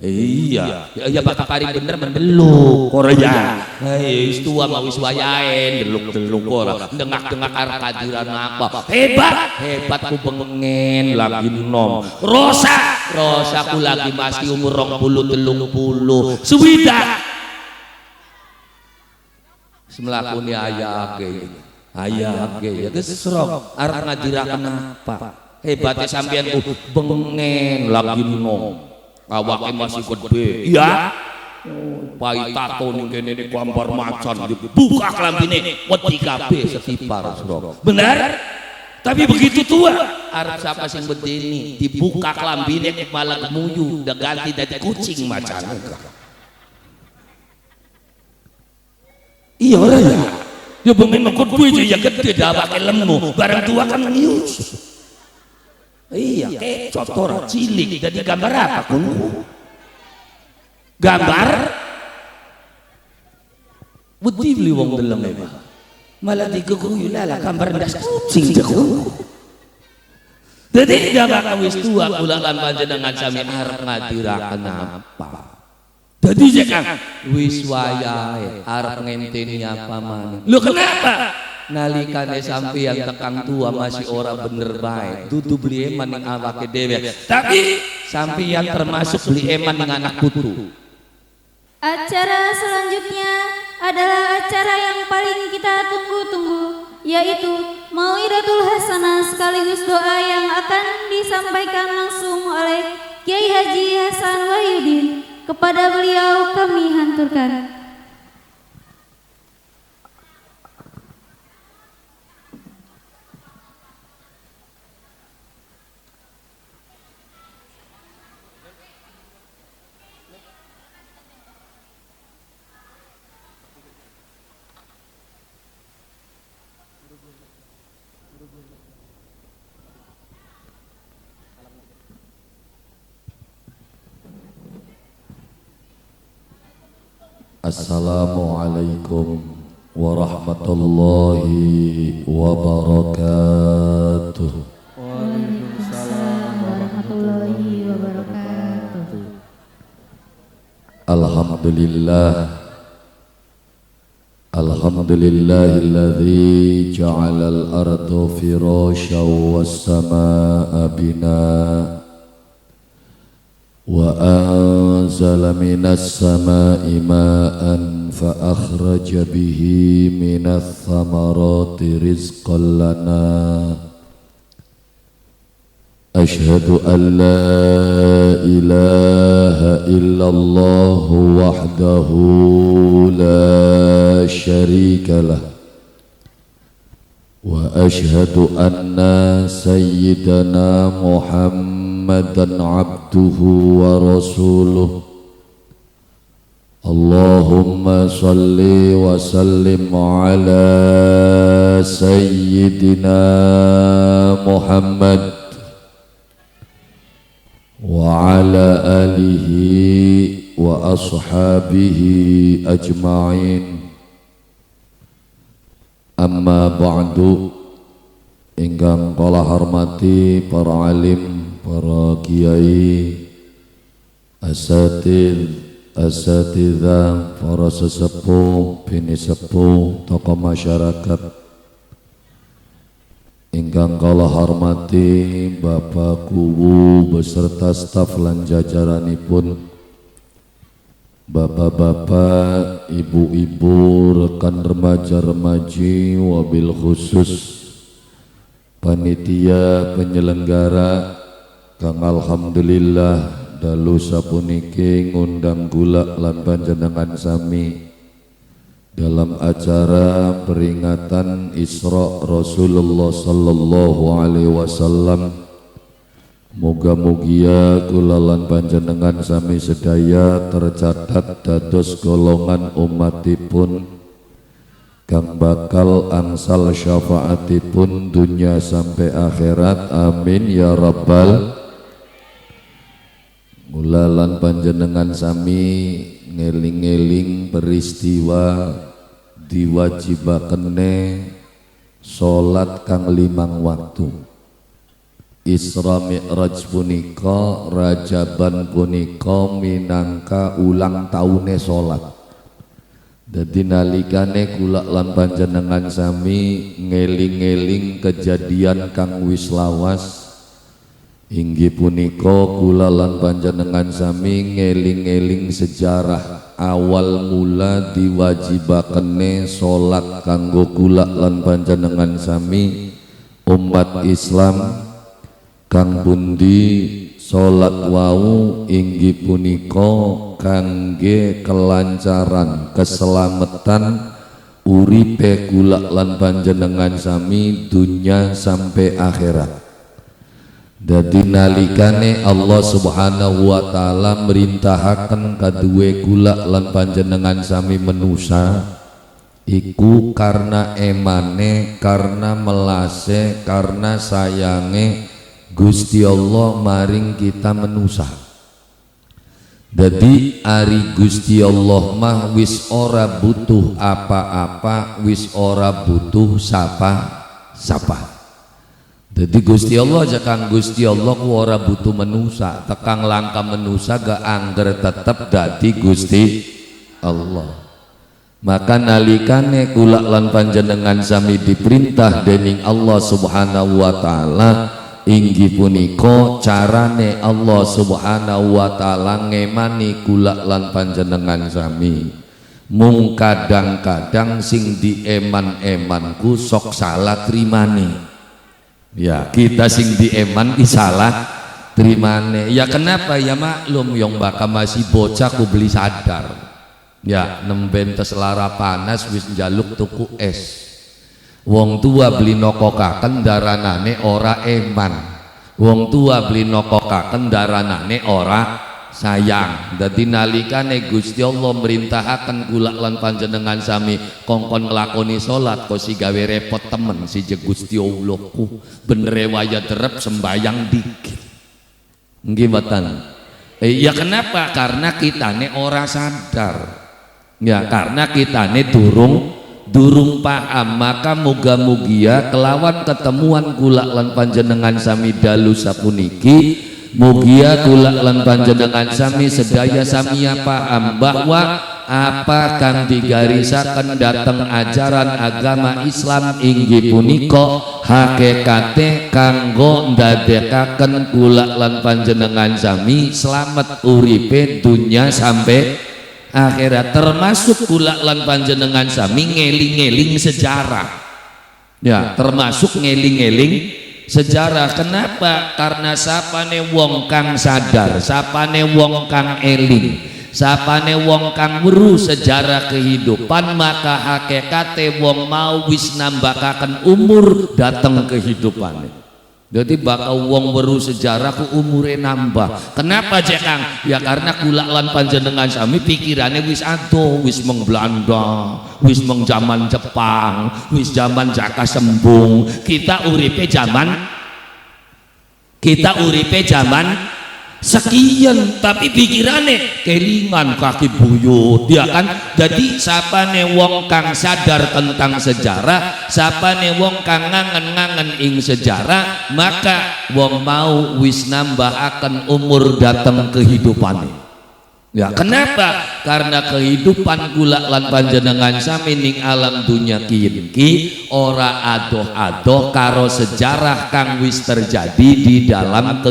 Iya, ya bakal paling bener mendeluk Korea. Wis tua mau wis wayahe deluk-deluk ora. Dengak-dengak arep kadiran apa. Hebat ku pengen lagi nom. Rosa ku lagi masih umur 20 30. Suwidak. Semlakune ayake ya kesrok arep ngadiraken apa. Hebatnya sampean ku bengen lagi nom. Awake masih gede iya pai tato ning kene ning gambar macan dibuka klambine wedi kabeh setipar sro bener tapi begitu tua arep sapa sing bedeni dibuka klambine malah kemuyu udah ganti dadi kucing macan iya ora ya bengen ngkut duwe ya gede dawake lemu bareng tua kan ngius. Iya, cotor cilik jadi gambar apa kun? Gambar budi beli wong deleng malah diguguyu lala gambar ndas kucing jago. Jadi gambar wis tua kula lan panjenengan sami arep ngadiraken apa? Jadi jek wis wayahe arep ngenteni apa maneh. Lho kenapa? Nalikane sampeyan tekang tua masih ora bener baik dudu beli eman ning awake dhewe tapi sampeyan termasuk beli eman ning anak putu. Acara selanjutnya adalah acara yang paling kita tunggu-tunggu yaitu Mau'idatul Hasanah sekaligus doa yang akan disampaikan langsung oleh Kiai Haji Hasan Wahyudin. Kepada beliau kami hanturkan. Assalamualaikum warahmatullahi wabarakatuh. Waalaikumsalam warahmatullahi wabarakatuh. Alhamdulillahilladzi ja'alal arda firasyan was samaa'a binaa wa anzala minas samaa'i ma'an fa akhraja bihi minats thamarati rizqan lana ashhadu an la ilaha illallah wahdahu la syarika lah wa ashhadu anna sayyidana Muhammadan abduhu wa rasuluh. Allahumma salli wa sallim ala sayyidina Muhammad wa ala alihi wa ashabihi ajma'in. Amma ba'du, ingkang kula hormati para alim, para kiai, asatidzah, para sesepuh, bini sepuh, tokoh masyarakat. Ingkang kula hormati Bapak Kuwu beserta staf lan jajaranipun, bapak-bapak, ibu-ibu, rekan remaja-remaji, wabil khusus panitia penyelenggara kang alhamdulillah dalu sapuniki ngundang gula lan panjenengan sami dalam acara peringatan Isra Rasulullah sallallahu alaihi wasallam. Muga-mugia kula lan panjenengan sami sedaya tercatat dados golongan umatipun kang bakal angsal syafaatipun dunya sampai akhirat. Amin ya rabbal. Kula lan panjenengan sami ngeling-eling peristiwa diwajibakene salat kang 5 waktu. Isra Mi'raj punika Rajaban punika minangka ulang tahune salat. Dadi nalikane kula lan panjenengan sami ngeling-eling kejadian kang wis lawas, inggih punika kula lan panjenengan sami ngeling-eling sejarah awal mula diwajibakene salat kanggo kula lan panjenengan sami umat Islam. Kang pundi salat wau inggih punika kangge kelancaran keselamatan uripe kula lan panjenengan sami dunya sampai akhirat. Dadi nalikane Allah Subhanahu wa taala merintahaken kaduwe kula lan panjenengan sami manusa iku karena emane, karena melase, karena sayange Gusti Allah maring kita manusa. Dadi ari Gusti Allah mah wis ora butuh apa-apa, wis ora butuh sapa-sapa. Dadi Gusti Allah aja kang Gusti Allah ku ora butuh manusa, tekang langka manusa gak angger tetep dadi Gusti Allah. Maka nalikane kula lan panjenengan sami diperintah dening Allah Subhanahu wa taala, inggih punika carane Allah Subhanahu wa taala ngemani kula lan panjenengan sami. Mung kadang-kadang sing dieman-emanku sok salah trimane. Ya, kita sing dieman ki salah trimane. Ya kenapa? Ya maklum yang baka masih bocah ku beli sadar. Ya, nemben tes lara panas wis njaluk tuku es. Wong tua beli nokokaken daranane ora eman. Wong tua beli nokokaken daranane ora sayang. Dadi nalikane Gusti Allah merintahaken kula lan panjenengan sami kongkon nglakoni salat kok si gawe repot temen si Gusti Allah ku bener waya derep sembayang dikit. Nggih mboten. Ya kenapa? Karena kitane ora sadar. Ya karena kitane durung paham. Maka muga-mugia kelawan ketemuan kula lan panjenengan sami dalu sapuniki, mugia kula lan panjenengan sami sedaya samia paham bahwa apa kang digarisaken dateng ajaran agama Islam inggih punika hakikate kanggo ndadekaken kula lan panjenengan sami slamet uripe dunya sampai akhirat, termasuk kula lan panjenengan sami ngeling-eling sejarah. Ya, termasuk ngeling-eling sejarah. Kenapa? Karena sapane wong kang sadar, sapane wong kang eling, sapane wong kang weruh sejarah kehidupan, maka hakikate wong mau wis nambakaken umur dateng kehidupane. Jadi bakal wong weruh sejarah ku umure nambah. Kenapa Kang? Ya karena kula lan panjenengan sami pikirane wis ado, wis meng Belanda, wis meng zaman Jepang, wis zaman Jaka Sembung. Kita uripe zaman sekian, tapi pikirane kelingan kaki buyut, ya kan? Jadi sapane wong kang sadar tentang sejarah, sapane wong kang ngangen-ngangen ing sejarah, maka wong mau wis nambahaken umur dateng kehidupane. Ya kenapa? Karena kehidupan kula lan panjenengan sami ning alam dunya ki ora adoh-adoh karo sejarah kang wis terjadi di dalam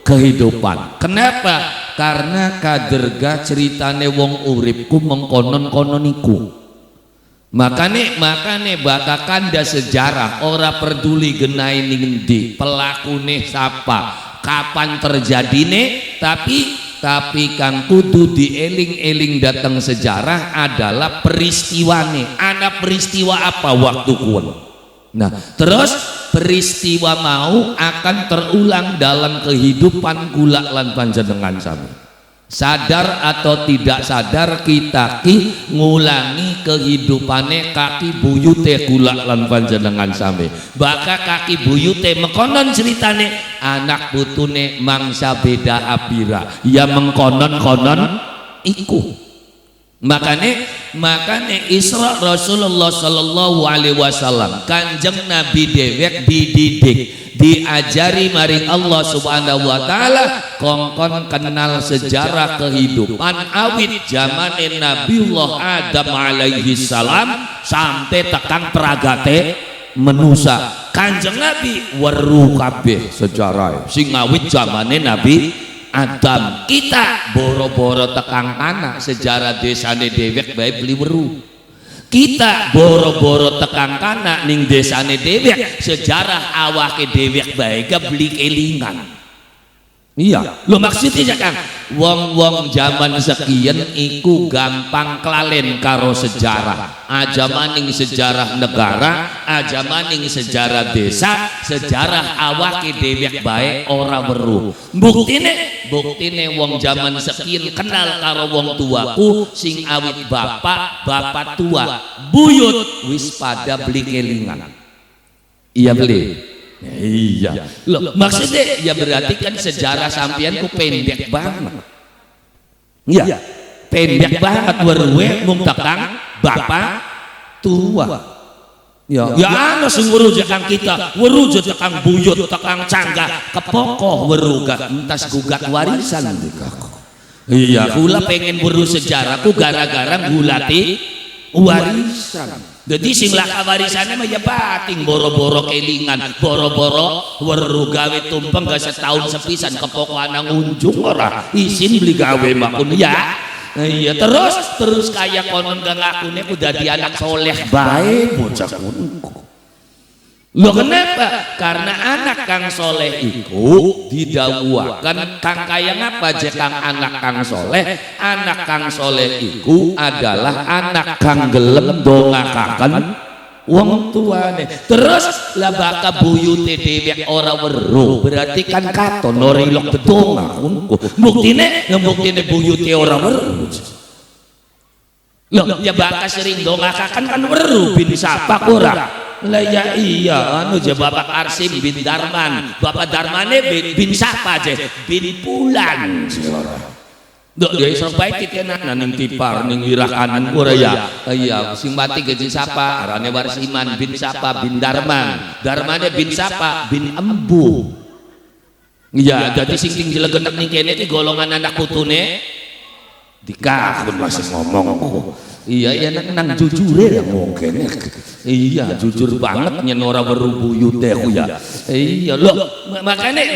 kehidupan. Kenapa? Karena kaderga ceritane wong uripku mengkonon-konon iku. Makane bakal kanda sejarah ora peduli genai ning endi, pelakune sapa, kapan terjadine, tapi kang kudu dieling-eling datang sejarah adalah peristiwane. Ana peristiwa apa waktu kuwen. Nah, terus peristiwa mau akan terulang dalam kehidupan kula lan panjenengan sami. Sadar atau tidak sadar kita ngulangi kehidupane kaki buyute kula lan panjenengan sami. Baka kaki buyute mengkonon ceritane anak putune mangsa beda abira. Ya mengkonon-konon iku. Makanya makane Isra Rasulullah sallallahu alaihi wasallam Kanjeng Nabi dewek dididik diajari maring Allah subhanahu wa ta'ala kongkon kenal sejarah kehidupan awit zamane Nabiullah Adam alaihi salam sampai tekang peragate menusa. Kanjeng Nabi weruh kabeh sejarah sing awit zamane Nabi Adam. Kita boro-boro tekang anak sejarah desane dewek bae beli weruh. Kita boro-boro tekang kana ning desane dewek sejarah awake dewek bae beli kelingan. Iya, lo maksudnya kan wong-wong zaman sekian iku gampang klalen karo sejarah. Aja maning sejarah negara, aja maning sejarah desa, sejarah awake dewek bae ora weruh. Buktine wong zaman sekian kenal karo wong tuaku sing awit bapak tua, buyut wis pada beli kelingan. Iya beli. Iya, loh maksudnya ya berarti kan sejarah sampean ku pendek banget. Iya, pendek banget weruwe mung tekang bapak tua. Ya ana sing weruh jakang kita, weruh jakang buyut, tekang canggah, kepokoh weruh gak entas gugat warisan. Iya, kula pengen weruh sejarahku gara-gara ngulati warisan. Jadi sing laka warisane mah ya bating boro-boro kelingan, boro-boro weruh gawe tumpeng gak setahun sepisan kepokokan nang unjung ora isin beli gawe makun ya. Iya terus kaya konon gak ngakune ku dadi anak soleh bae bocah ngono. Lho kenapa? Karena anak kang soleh iku didhawuhaken kang kaya ngapa je kang anak kang soleh? Anak kang soleh iku adalah anak kang gelem dongakaken wong tuane. Terus lah baka buyute dhewek ora weruh, berarti kan katon ora ilok dedonga. Buktine buyute ora weruh. Loh ya baka sering dongakaken kan weruh bin sapa ora? Lah ya iya anu je Bapak Arsim bin Darman, Bapak Darmane bin siapa je? Bin Pulan. Dok ya iso bae titenan ning tipar ning wirah kanan ora ya. Iya sing mati gaji siapa? Arane Warsiman bin siapa? Bin Darman. Darmane bin siapa? Bin Embu. Iya dadi sing jelegenek ning kene iki golongan anak putune dikakun masih ngomong. Iya ya nang jujure ya mungkin. Iya jujur banget nyen ora weruh buyute aku ya. Iya lho makane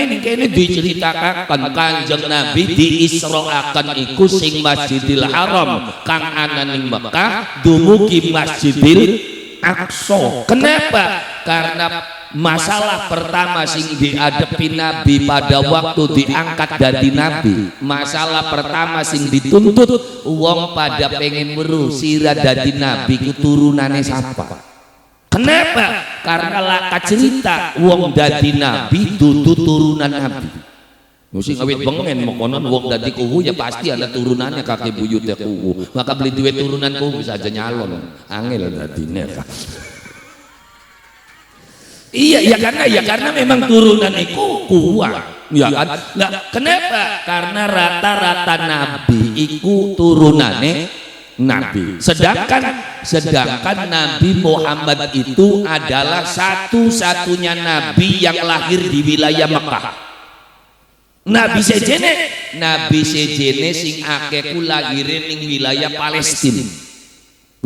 ning kene diceritakan Kanjeng Nabi diisraaken iku sing Masjidil Haram kang ana ning Mekah dumugi Masjidil Aqsa. Kenapa? Karena masalah pertama sing diadepi Nabi pada waktu diangkat dadi Nabi, masalah pertama sing dituntut wong pada pengen weruh sira dadi Nabi keturunane sapa. Kenapa? Karena laka cerita wong dadi Nabi dudu turunan Nabi. Sing awit bengen mokonon wong dadi kuwu ya pasti ada turunannya kakek buyute kuwu. Maka beli duit turunan kuwu bisa aja nyalon. Angel dadine. Iya ya karena memang turunan itu kuat ya kan. Nah, kenapa? Karena rata-rata nabi itu turunannya nabi. Sedangkan Nabi Muhammad itu adalah satu-satunya nabi yang lahir di wilayah Mekah. Nabi sejene sing akeh ku lahire ning wilayah Palestina.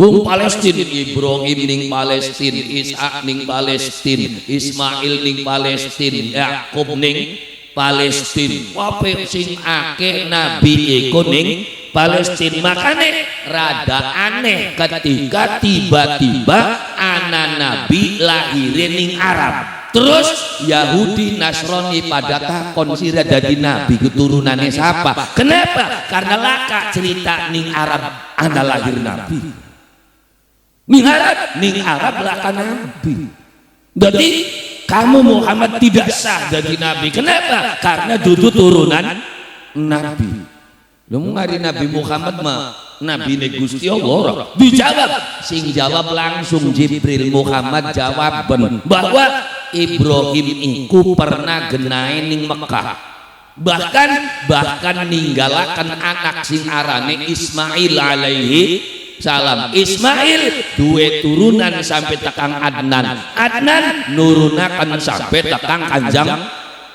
Wong Palestina Ibrahim ning Palestina, Ishak ning Palestina, Ismail ning Palestina, Yakub ning Palestina. Wape sing akeh nabi iku ning Palestina. Makane rada aneh ketika tiba-tiba anak nabi lahire ning Arab. Terus Yahudi Nasrani pada takon sira dadi nabi keturunane siapa? Kenapa? Karena laka cerita ning Arab ana lahir nabi. Ning Arab laka nabi. Jadi kamu Muhammad tidak sah jadi nabi. Kenapa? Karena dudu turunan nabi. Lu ngari Nabi Muhammad mah nabi ne Gusti Allah. Dijawab, sing jawab langsung Jibril. Muhammad jawaban bahwa Ibrahim iku pernah genahe ning Mekah. Bahkan ninggalakan anak sing arane Ismail alaihi salam. Ismail duwe turunan sampai tekang Adnan. Adnan nurunakan sampai tekang Kanjeng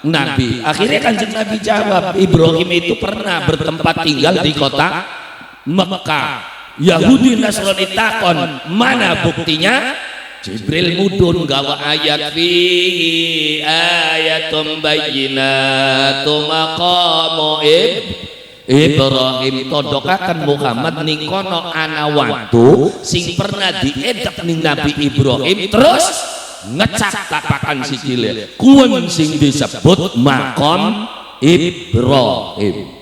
Nabi. Akhirnya Kanjeng Nabi jawab, Ibrahim itu pernah bertempat tinggal di kota Mekah. Yahudi Nasrani takon, mana buktinya? Jibril mudun gawa ayat fi ayatum bayyinatum maqamu Ibrahim todokaken Muhammad ning kono ana watu sing pernah diedep ning Nabi Ibrahim terus ngecak tapakan sikile kuwen sing disebut maqam Ibrahim.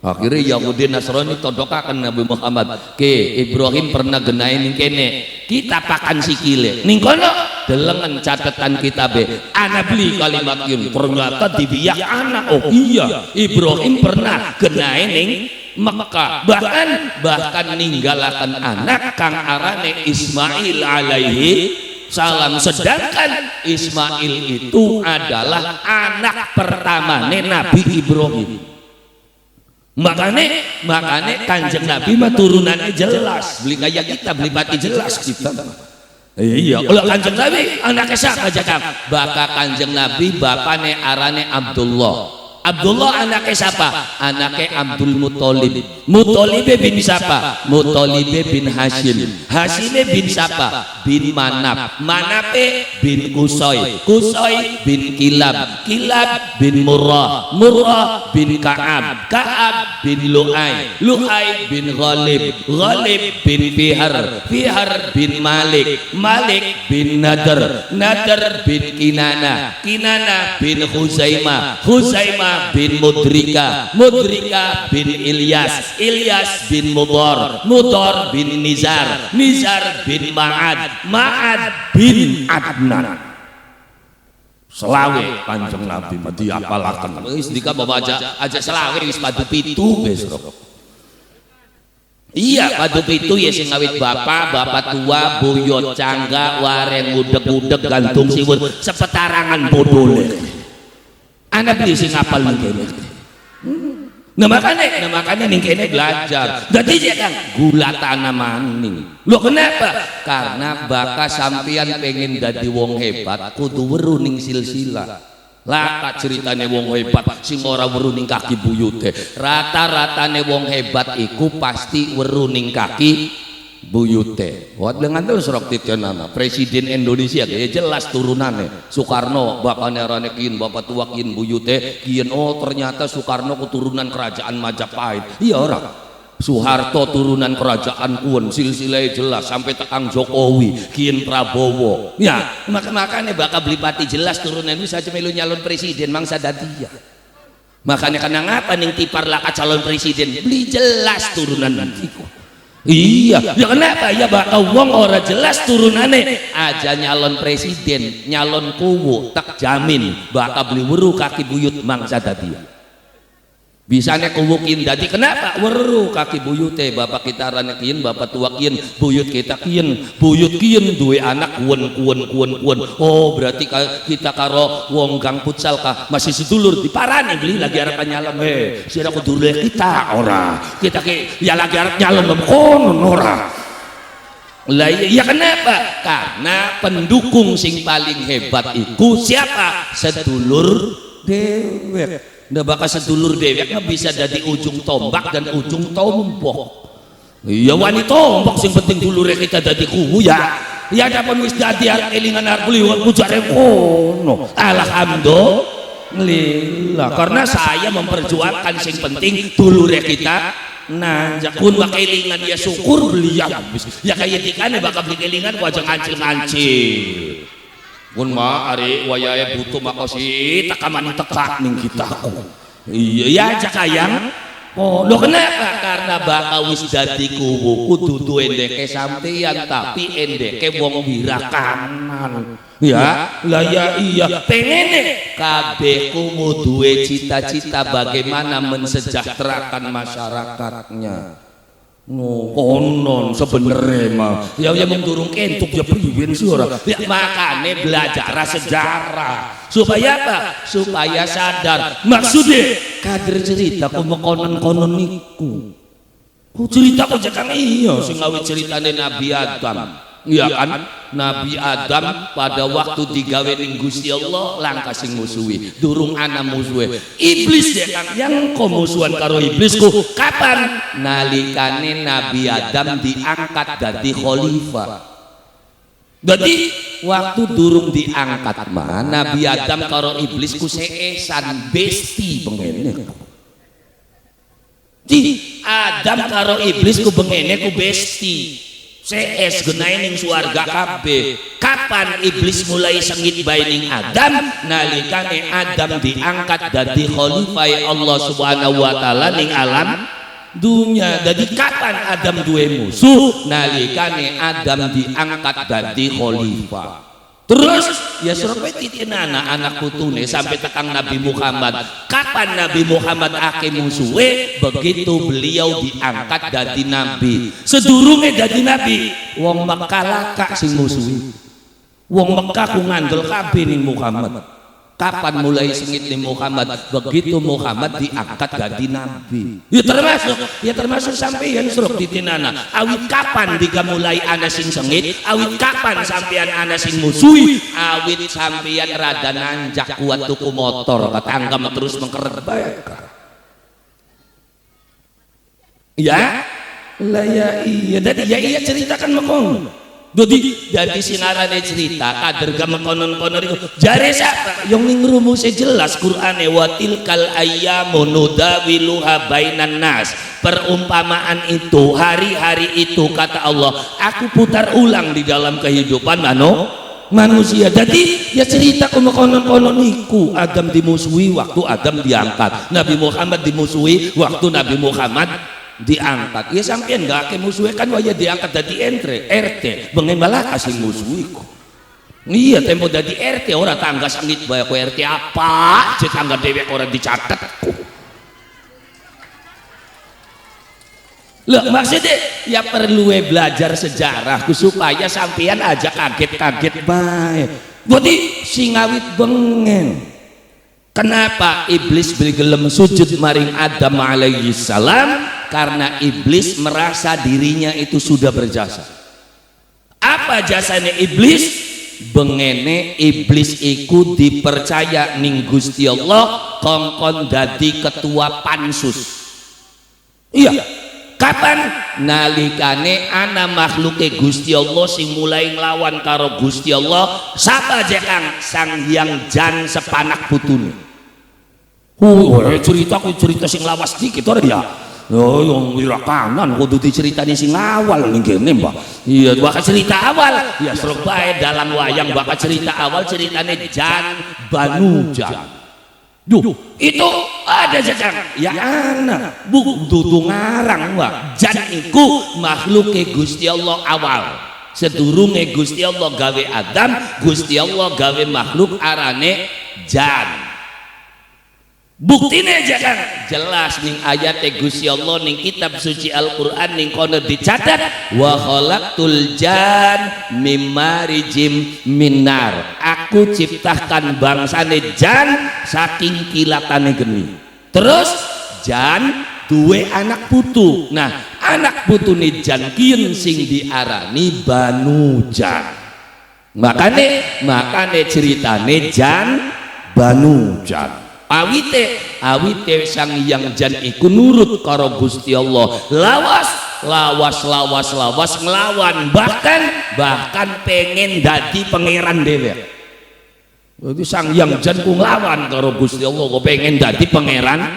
Akhirnya Yahudi Nasrani todokaken Nabi Muhammad ke Ibrahim pernah genain ning kene kita pakan sikile ning kono delengen catatan kitabe ana beli kalimat yun ternyata dibiyak anak. Oh iya Ibrahim pernah genain ning Mekah bahkan ninggalakan anak kang arane Ismail alaihi salam, sedangkan Ismail itu adalah anak pertamane Nabi Ibrahim. Makanya Kanjeng Nabi mah turunannya jelas, beli kayak kita beli pati jelas kita. Iya, kalau Kanjeng Nabi anaknya siapa aja Baka Kanjeng Nabi bapane arane Abdullah. Abdullah anaknya siapa? Anaknya Abdul Muthalib. Muthalib bin siapa? Muthalib bin Hashim. Hashim bin siapa? Bin Manaf. Manaf bin Qusay. Qusay bin Kilab. Kilab bin Murrah. Murrah bin Ka'ab. Ka'ab bin Lu'ay. Lu'ay bin Ghalib. Ghalib bin Fihar. Fihar bin Malik. Malik bin Nadar. Nadar bin Kinana. Kinana bin Khuzaimah. Khuzaimah bin Mudrika. Mudrika bin Ilyas. Ilyas bin Mudhar. Mudhar bin Nizar. Nizar bin Ma'ad. Ma'ad bin Adnan. Selawe Kanjeng Nabi mati apalaken. Wis dika bawa aja selawe wis padu pitu besok. Iya padu pitu ya sing ngawit bapak tua buyut cangga wareng udeg-udeg gantung siwur sepetarangan bodole. Anak beli sing ngapal mungkin. Nah makanya ning kene belajar. Dadi ya Kang gula tanah maning. Loh kenapa? Karena baka sampean pengen dadi wong hebat kudu weruh ning silsilah. Lah ceritane wong hebat sing ora weruh ning kaki buyute. Rata-ratane wong hebat iku pasti weruh ning kaki buyute. Wat dengan tuh serok titianana Presiden Indonesia kayak jelas turunannya Soekarno bapaknya arane kian bapak tua kian buyute kian. Oh ternyata Soekarno keturunan kerajaan Majapahit. Iya orang Soeharto turunan kerajaan Kuon silsilahnya jelas sampai tekang Jokowi kian Prabowo. Ya makanya bakal beli pati jelas turunan ini saja melu nyalon presiden mangsa dadia. Makanya karena ngapa ning tipar laka calon presiden beli jelas turunan nanti. Iya, ya kenapa? Ya bakal wong ora jelas turunane aja nyalon presiden, nyalon kuwu tak jamin bakal beli weruh kaki buyut mangsa dadia. Bisanya kuwu kian dadi kenapa? Weruh kaki buyute bapak kita rane kian, bapak tua kian, buyut kita kian, buyut kian duwe anak kuwen. Oh berarti kita karo wong gang futsal kah masih sedulur diparani beli lagi arep nyalon sira kudu kita ora. Kita ki ya lagi arep nyalon kono ora. Lah ya kenapa? Karena pendukung sing paling hebat itu siapa? Sedulur dewek. Nggak bakal sedulur dewek bisa jadi ujung tombak dan ujung tombok. Iya wanita tombok sing penting dulure kita jadi kuwu ya. Ya dapun wis dadi arek elingan arep beli pujare kono. Alhamdulillah karena saya memperjuangkan sing penting dulure kita nanjak pun kelingan ya syukur beli ya kayak dikane bakal beli kelingan wajah ngancil-ngancil. Pun mah ari wayahe butuh makasi takamani tekak ning kitaku. Iya ya aja kayang. Oh, lo kenapa? Karena bakal wis dadi kuwu kudu duwe endeke sampeyan tapi endeke wong wirakanan. Ya, lah ya iya. Pengene kabeh kumu duwe cita-cita bagaimana mensejahterakan masyarakatnya. Konon sebenarnya mah ya mung durung kentuk ya priwen sih ora ya makane belajar sejarah supaya apa supaya sadar maksudnya kader cerita konon niku cerita kok jakang iya sing ngawit ceritane Nabi Adam. Iya kan? Nabi Adam pada waktu digawe ning Gusti Allah langkah sing musuhi. Durung ana musuhe. Iblis ya kan yang musuhan karo iblisku. Kapan? Nalikane Nabi Adam diangkat dadi khalifah. Jadi waktu durung diangkat mah Nabi Adam karo iblis ku seesan besti bengene. Di Adam karo iblis ku bengene ku besti. CS genain ning suarga kabeh. Kapan iblis mulai sengit bae ning Adam? Nalikane Adam diangkat dadi khalifah Allah Subhanahu wa taala ning alam dunia. Jadi kapan Adam duwe musuh? Nalikane Adam diangkat dadi khalifah. Terus ya surpe titinana anak putune sampai tekang Nabi Muhammad. Kapan Nabi Muhammad ake musuhe? Begitu beliau diangkat dadi nabi. Sedurunge dadi nabi, wong Mekah laka sing musuhi. Wong Mekah ku ngandel kabeh ning Muhammad. Kapan mulai sengit ning Muhammad? Begitu Muhammad diangkat dadi nabi. Ya termasuk sampeyan suruk titinana. Awit kapan dika mulai ana sing sengit? Awit kapan sampeyan ana sing musuhi? Awit sampeyan rada nanjak kuat tuku motor katanggam terus mengkeret bae. Ya? Lah ya iya, dadi ya iya ceritakan mekong. Jadi sinarane cerita kader gam konon-konon itu jare siapa yang ning rumuse jelas Qur'ane wa tilkal ayyamu nudawiluha bainan nas. Perumpamaan itu hari-hari itu kata Allah aku putar ulang di dalam kehidupan manusia. Jadi ya cerita konon-konon niku Adam dimusuhi waktu Adam diangkat, Nabi Muhammad dimusuhi waktu Nabi Muhammad diangkat. Ya sampean enggak ke musuhe kan waya diangkat dadi RT bengen malah kasih musuhiku. Iya tempo dadi RT ora tangga sangit bae ku RT apa cek tangga dewek ora dicatetku. Loh maksudnya ya perlu belajar sejarah supaya sampean aja kaget-kaget bae. Jadi singawit bengen. Kenapa iblis bergelem sujud maring Adam alaihi salam? Karena iblis merasa dirinya itu sudah berjasa. Apa jasanya iblis? Bengene iblis iku dipercaya ning Gusti Allah kongkon dadi ketua pansus. Iya. Kapan? Nalikane ana makhluke Gusti Allah sing mulai nglawan karo Gusti Allah. Sapa aja Kang? Sang Hyang Jan sepanak putune. cerita sing lawas dikit ora ya. Oh, yang wira kanan kudu diceritani sing awal ning kene, Mbak. Iya, bakal cerita awal. Ya serok bae dalam wayang bakal cerita awal ceritane Jan Banujan. Duh, itu ada Jajang. Ya ana, dudu ngarang, Mbak. Jan iku makhluke Gusti Allah awal. Sedurunge Gusti Allah gawe Adam, Gusti Allah gawe makhluk arane Jan. Buktine aja kan jelas ning ayat Gusti Allah ning kitab suci Al-Qur'an ning kono dicatat wa khalaqtul jan mimmarijim minar. Aku ciptakan bangsane jan saking kilatane geni. Terus jan duwe anak putu. Nah, anak putune jan kiyen sing diarani Banujan. Makane ceritane jan Banujan. Awite sang Hyang Jan iku nurut karo Gusti Allah, lawas nglawan, bahkan pengen dadi pangeran dhewe. Jadi sang Hyang Jan ku nglawan karo Gusti Allah, kok pengen dadi pangeran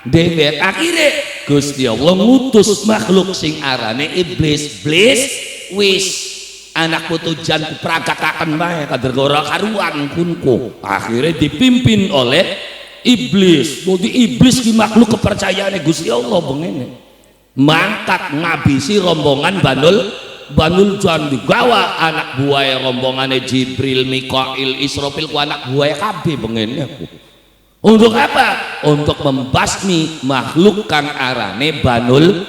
dhewe. Akhire Gusti Allah ngutus makhluk sing arane iblis. Wis anak putu jan pragataken bae kader ora karuan kunku. Akhirnya dipimpin oleh iblis. Jadi iblis ki makhluk kepercayaane Gusti Allah bengene. Mangkat ngabisi rombongan Banul Jan digawa anak buaya rombongane Jibril, Mikail, Israfil ku anak buaya kabeh bengene aku. Untuk apa? Untuk membasmi makhluk kang arane Banul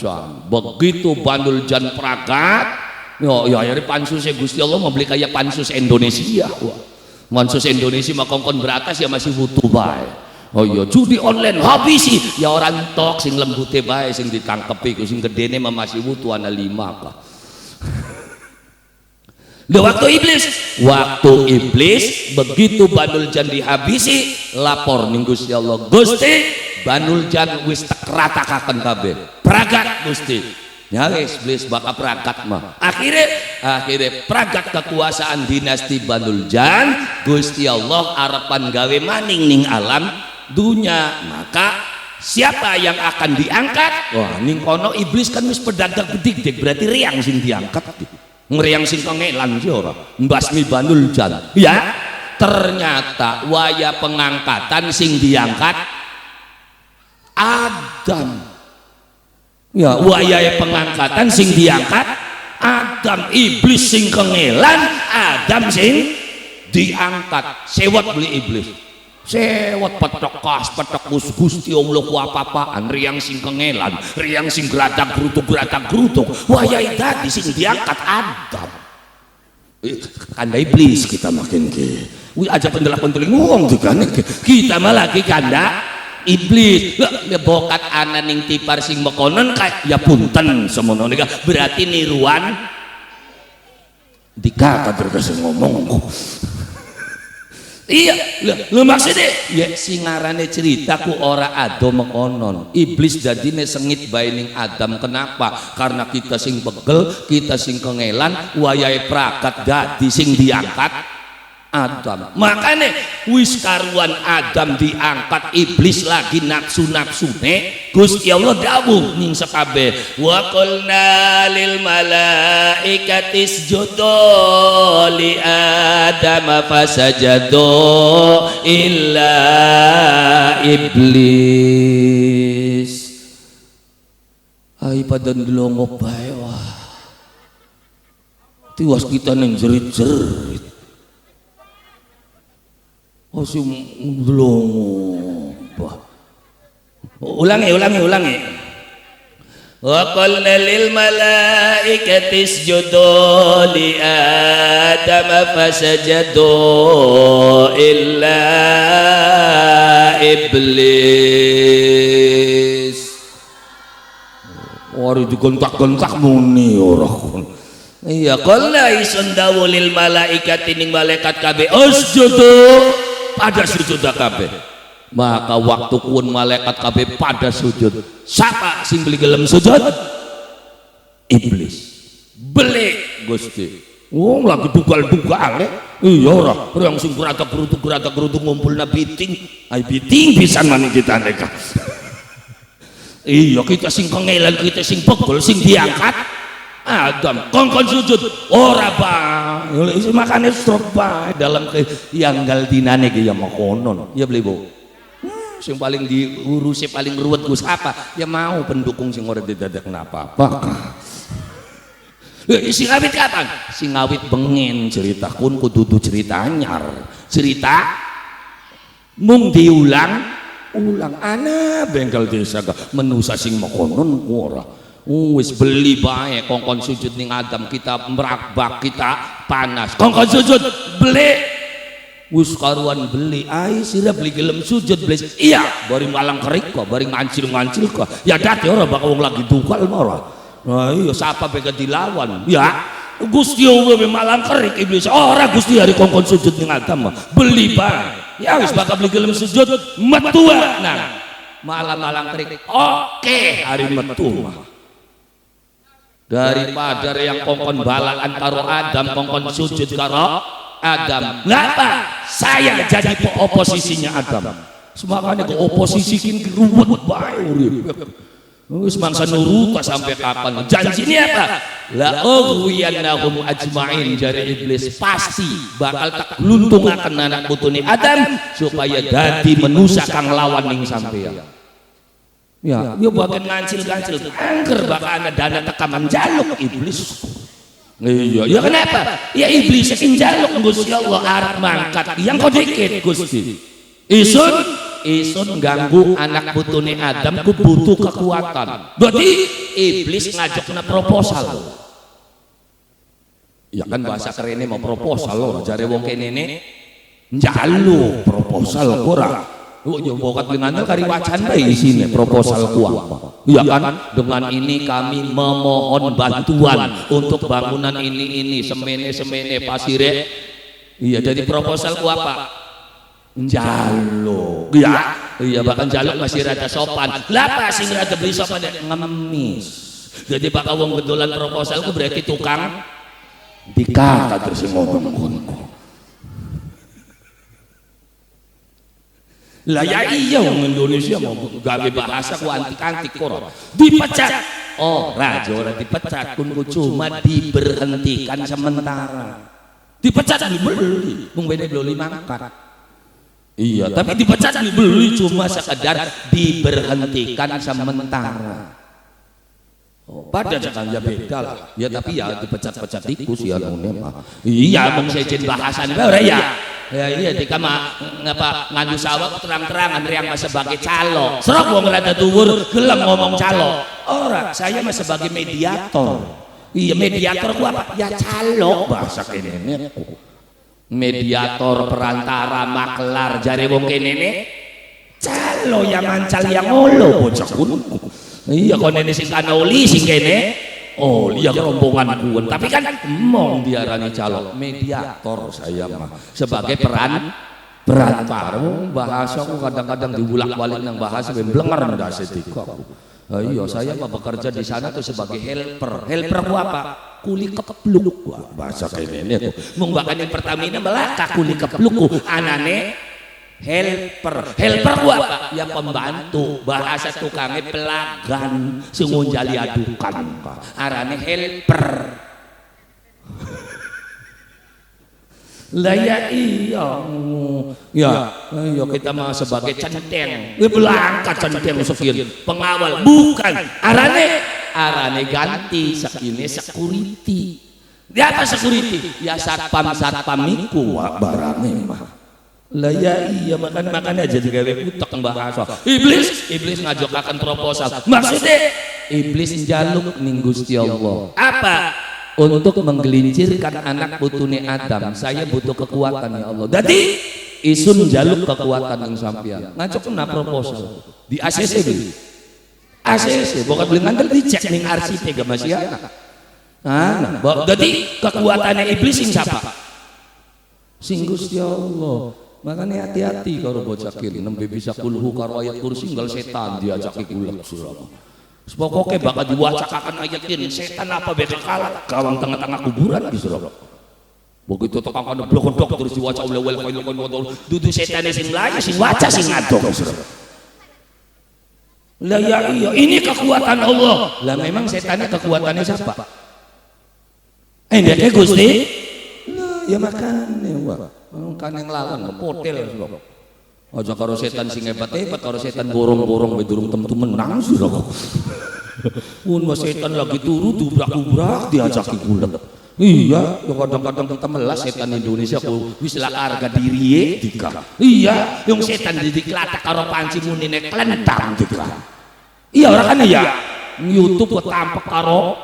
Jan. Begitu Banul Jan pragat, ya akhirnya pansusnya Gusti Allah mau beli kayak pansus Indonesia. Wah. Pansus Indonesia makongkon beratas ya masih butuh baik. Oh iya, judi online habisi. Ya orang tok sing lembute bae sing ditangkepi ku sing gedene masih butuh ana 5 kah. Waktu iblis begitu Banul Jan dihabisi, lapor ning Gusti Allah. Gusti, Banul Jan wis tak ratakaken kabeh. Pragat Gusti. Ya wis iblis bakal pragat mah. Akhirnya pragat kekuasaan dinasti Banul Jan, Gusti Allah arepan gawe maning ning alam dunya. Maka siapa yang akan diangkat? Wah, ning kono iblis kan wis pedagang bedik, berarti riang sing diangkat. Ngeriang sing kengelan sih ora mbasmi Banul Jan. Ya, ternyata waya pengangkatan sing diangkat Adam. Ya, waya pengangkatan sing diangkat Adam. Iblis sing kengelan, Adam sing diangkat. Sewot beli iblis. Sewot petok kas, petok Gusti Allah ku apa-apaan, riang sing kengelan, riang sing geratak gerutuk. Wayai tadi sing diangkat Adam. Kanda iblis kita makin ke. Wih aja pendelak-pendeling ngomong juga nih. Kita malah ki kanda iblis. Ya bokat ana ning tipar sing mekonon kayak ya punten semono nika. Berarti niruan dikata terus ngomong. Iya, lu maksudnya ya singarane ceritaku ora ado mekonon. Iblis dadine sengit bae ning Adam. Kenapa? Karena kita sing pegel, kita sing kengelan, wayahe prakat dadi sing diangkat Adam. Makanya wis karuan Adam diangkat, iblis lagi nafsu-nafsune. Gusti Allah dawuh ning sakabeh, wa qulna lil malaikati isjudu li Adam fasajadu illa iblis. Ai pada ndelongo bae wah. Tiwas kita ning jerit-jerit. Oh si ndelongo. Ulangi. Wa qulna lil malaikati isjudu li Adam fasajadu illa iblis. Wari digontak-gontak muni ora kon. Iya, qulna isun dawu lil malaikati ning malaikat kabeh usjudu pada sujud kabeh. Maka waktu kuun malaikat kabeh pada sujud. Siapa sing beli gelem sujud? Iblis. Beli Gusti. Oh lagi dugal-dugal iya ora yang sing geratak gerutuk ngumpulna biting. Ai biting pisan mani kita neka. Iya kita sing kengelan, kita sing pegel, sing diangkat Adam kongkon sujud ora bang makanya stroke bang dalam keanggal dinane ya makonon ya beli bu sing paling diurusi paling ruwet Gus apa ya mau pendukung sing ora didadak kenapa sing awit kapan sing awit bengen cerita kun kudu cerita anyar cerita mung diulang ana bengkel desa menusa sing makonon ora. Wis beli bae kongkon sujud ning Adam kita merakbak kita panas kongkon sujud beli wis karuan beli ai sira beli gelem sujud beli iya bari malang kerik kok bari ngancil kok ya dadi ora bakal wong lagi dukal ora nah iya sapa bega dilawan ya Gusti Allah malang kerik iblis ora Gusti hari kongkon sujud ning Adam beli bae ya wis bakal beli gelem sujud metu nah malang kerik oke hari metu daripada yang kongkon balaan karo Adam kongkon sujud karo Adam ngapa saya jadi oposisinya Adam semakanya ke oposisi kini ruwet bae wis mangsa nurut sampai kapan janjinya apa la ughwiyannahum ajmain jari iblis pasti bakal tak gluntungaken anak putune Adam supaya dadi manusa kang lawan ning sampeyan. Ya, yo bagian ngancil-ngancil angker bakal ada dana tekaman jaluk iblis. Iya, ya kenapa? Ya iblis sing jaluk Gusti Allah arep mangkat yang kok dikit Gusti. Isun ganggu anak putune Adam ku butuh kekuatan. Berarti iblis ngajokna proposal. Ya kan bahasa kerennya mau proposal loh, jare wong kene njaluk proposal ora. Oh ya bokat dengan kari wacan bae isine proposal ku apa. Iya kan? Dengan ini kami memohon bantuan untuk bangunan ini semene pasire. Iya jadi proposal ku apa? Jaluk. Iya bahkan jaluk masih rada sopan. Lah apa sing rada beli sopan ngemis. Jadi bakal wong gedolan proposal ku berarti tukang dikata terus ngomong ngono. Lah ya iya wong Indonesia mau gawe bahasa ku antik-antik ora. Dipecat. Ora dipecat kun cuma diberhentikan sementara. Dipecat dibeli. Mung beda beli mangkat. Iya, tapi dipecat dibeli cuma sekedar diberhentikan sementara. Pada jangan ya beda lah. Ya tapi ya dipecat-pecat tikus ya nune mah. Iya mung sejen bahasan ora ya. Ya iya ketika ngapa ngadu sawah terang-terangan riang mas sebagai calo. Serok wong rada dhuwur gelem ngomong calo. Ora, saya mas sebagai mediator. Iya mediator ku apa? Ya calo bahasa kene. Mediator perantara maklar jare wong kene calo yang mancal yang ngolo bocah kuno. Iya kok nenek sing kanoli sing kene iya rombongan kuwen tapi kan mong diarani calo mediator saya mah sebagai perantara bahasa aku kadang-kadang dibolak-balik nang bahasa bemblenger ndase dikok. Iya saya mah bekerja di sana tuh sebagai helper ku apa? Kuli kepluk bahasa kene tuh mung bakane Pertamina melaka kuli kepluk anane helper ku apa? Ya pembantu bahasa tukangnya pelagan sing ngunjali adukan arane helper. Lah ya iya kita mah sebagai centeng belangkat centeng sekian pengawal bukan arane ganti sekine security. Ya apa security? Ya satpam iku barane mah. Lah ya iya makan aja digawe utek bahasa. Iblis ngajokaken proposal. Maksudnya iblis njaluk ning Gusti Allah. Apa? Untuk menggelincirkan anak putune Adam. Saya butuh kekuatan ya Allah. Jadi isun njaluk kekuatan ning sampeyan. Ngajokna proposal di ACC beli. ACC bukan beli ngandel dicek ning arsip ga masih ana. Jadi kekuatannya iblis sing siapa? Sing Gusti Allah. Makanya hati-hati kalau bocah kiri nembe bisa kulhu karo ayat kursi nggal setan diajaki kulak surah. Pokoknya bakal diwacakakan ayat ini setan apa bakal kalah kawang tengah-tengah kuburan di surah. Begitu tukang kana blok-blok terus diwaca ulewel koyo dudu setan sing layu sing waca sing ngadog surah. Lah ya iya ini kekuatan Allah. Lah memang setannya kekuatannya siapa? Ndeke Gusti. Lah ya makane wae. Kan yang lawan potel lho. Aja karo setan sing hebat-hebat karo setan borong-borong durung temen-temen nang sira kok. Mun setan lagi turu dubrak-dubrak diajaki bulet. Iya, kadang-kadang kita melas setan Indonesia ku wis lak harga diriye dika. Iya, yang setan diklatak karo panci munine klentang dika. Iya ora kan ya. YouTube ketampek karo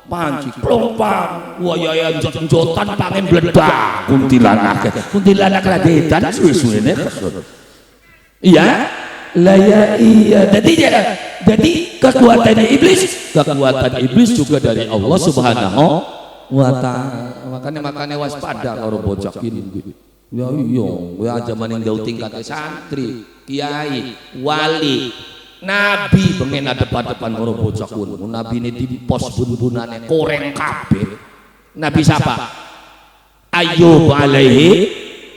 panci plompang waya njot-njotan pangen bledak kuntilanak radetan suwe-suwene iya lah ya iya jadi kekuatan iblis juga dari Allah Subhanahu wa ta'ala. Makanya waspada karo bocah ini ya iya zaman yang jauh tingkatnya santri kiai wali Nabi pengen ada depan karo bocah kuno. Nabi ini di pos bun-bunane koreng kabeh. Nabi siapa? Ayub alaihi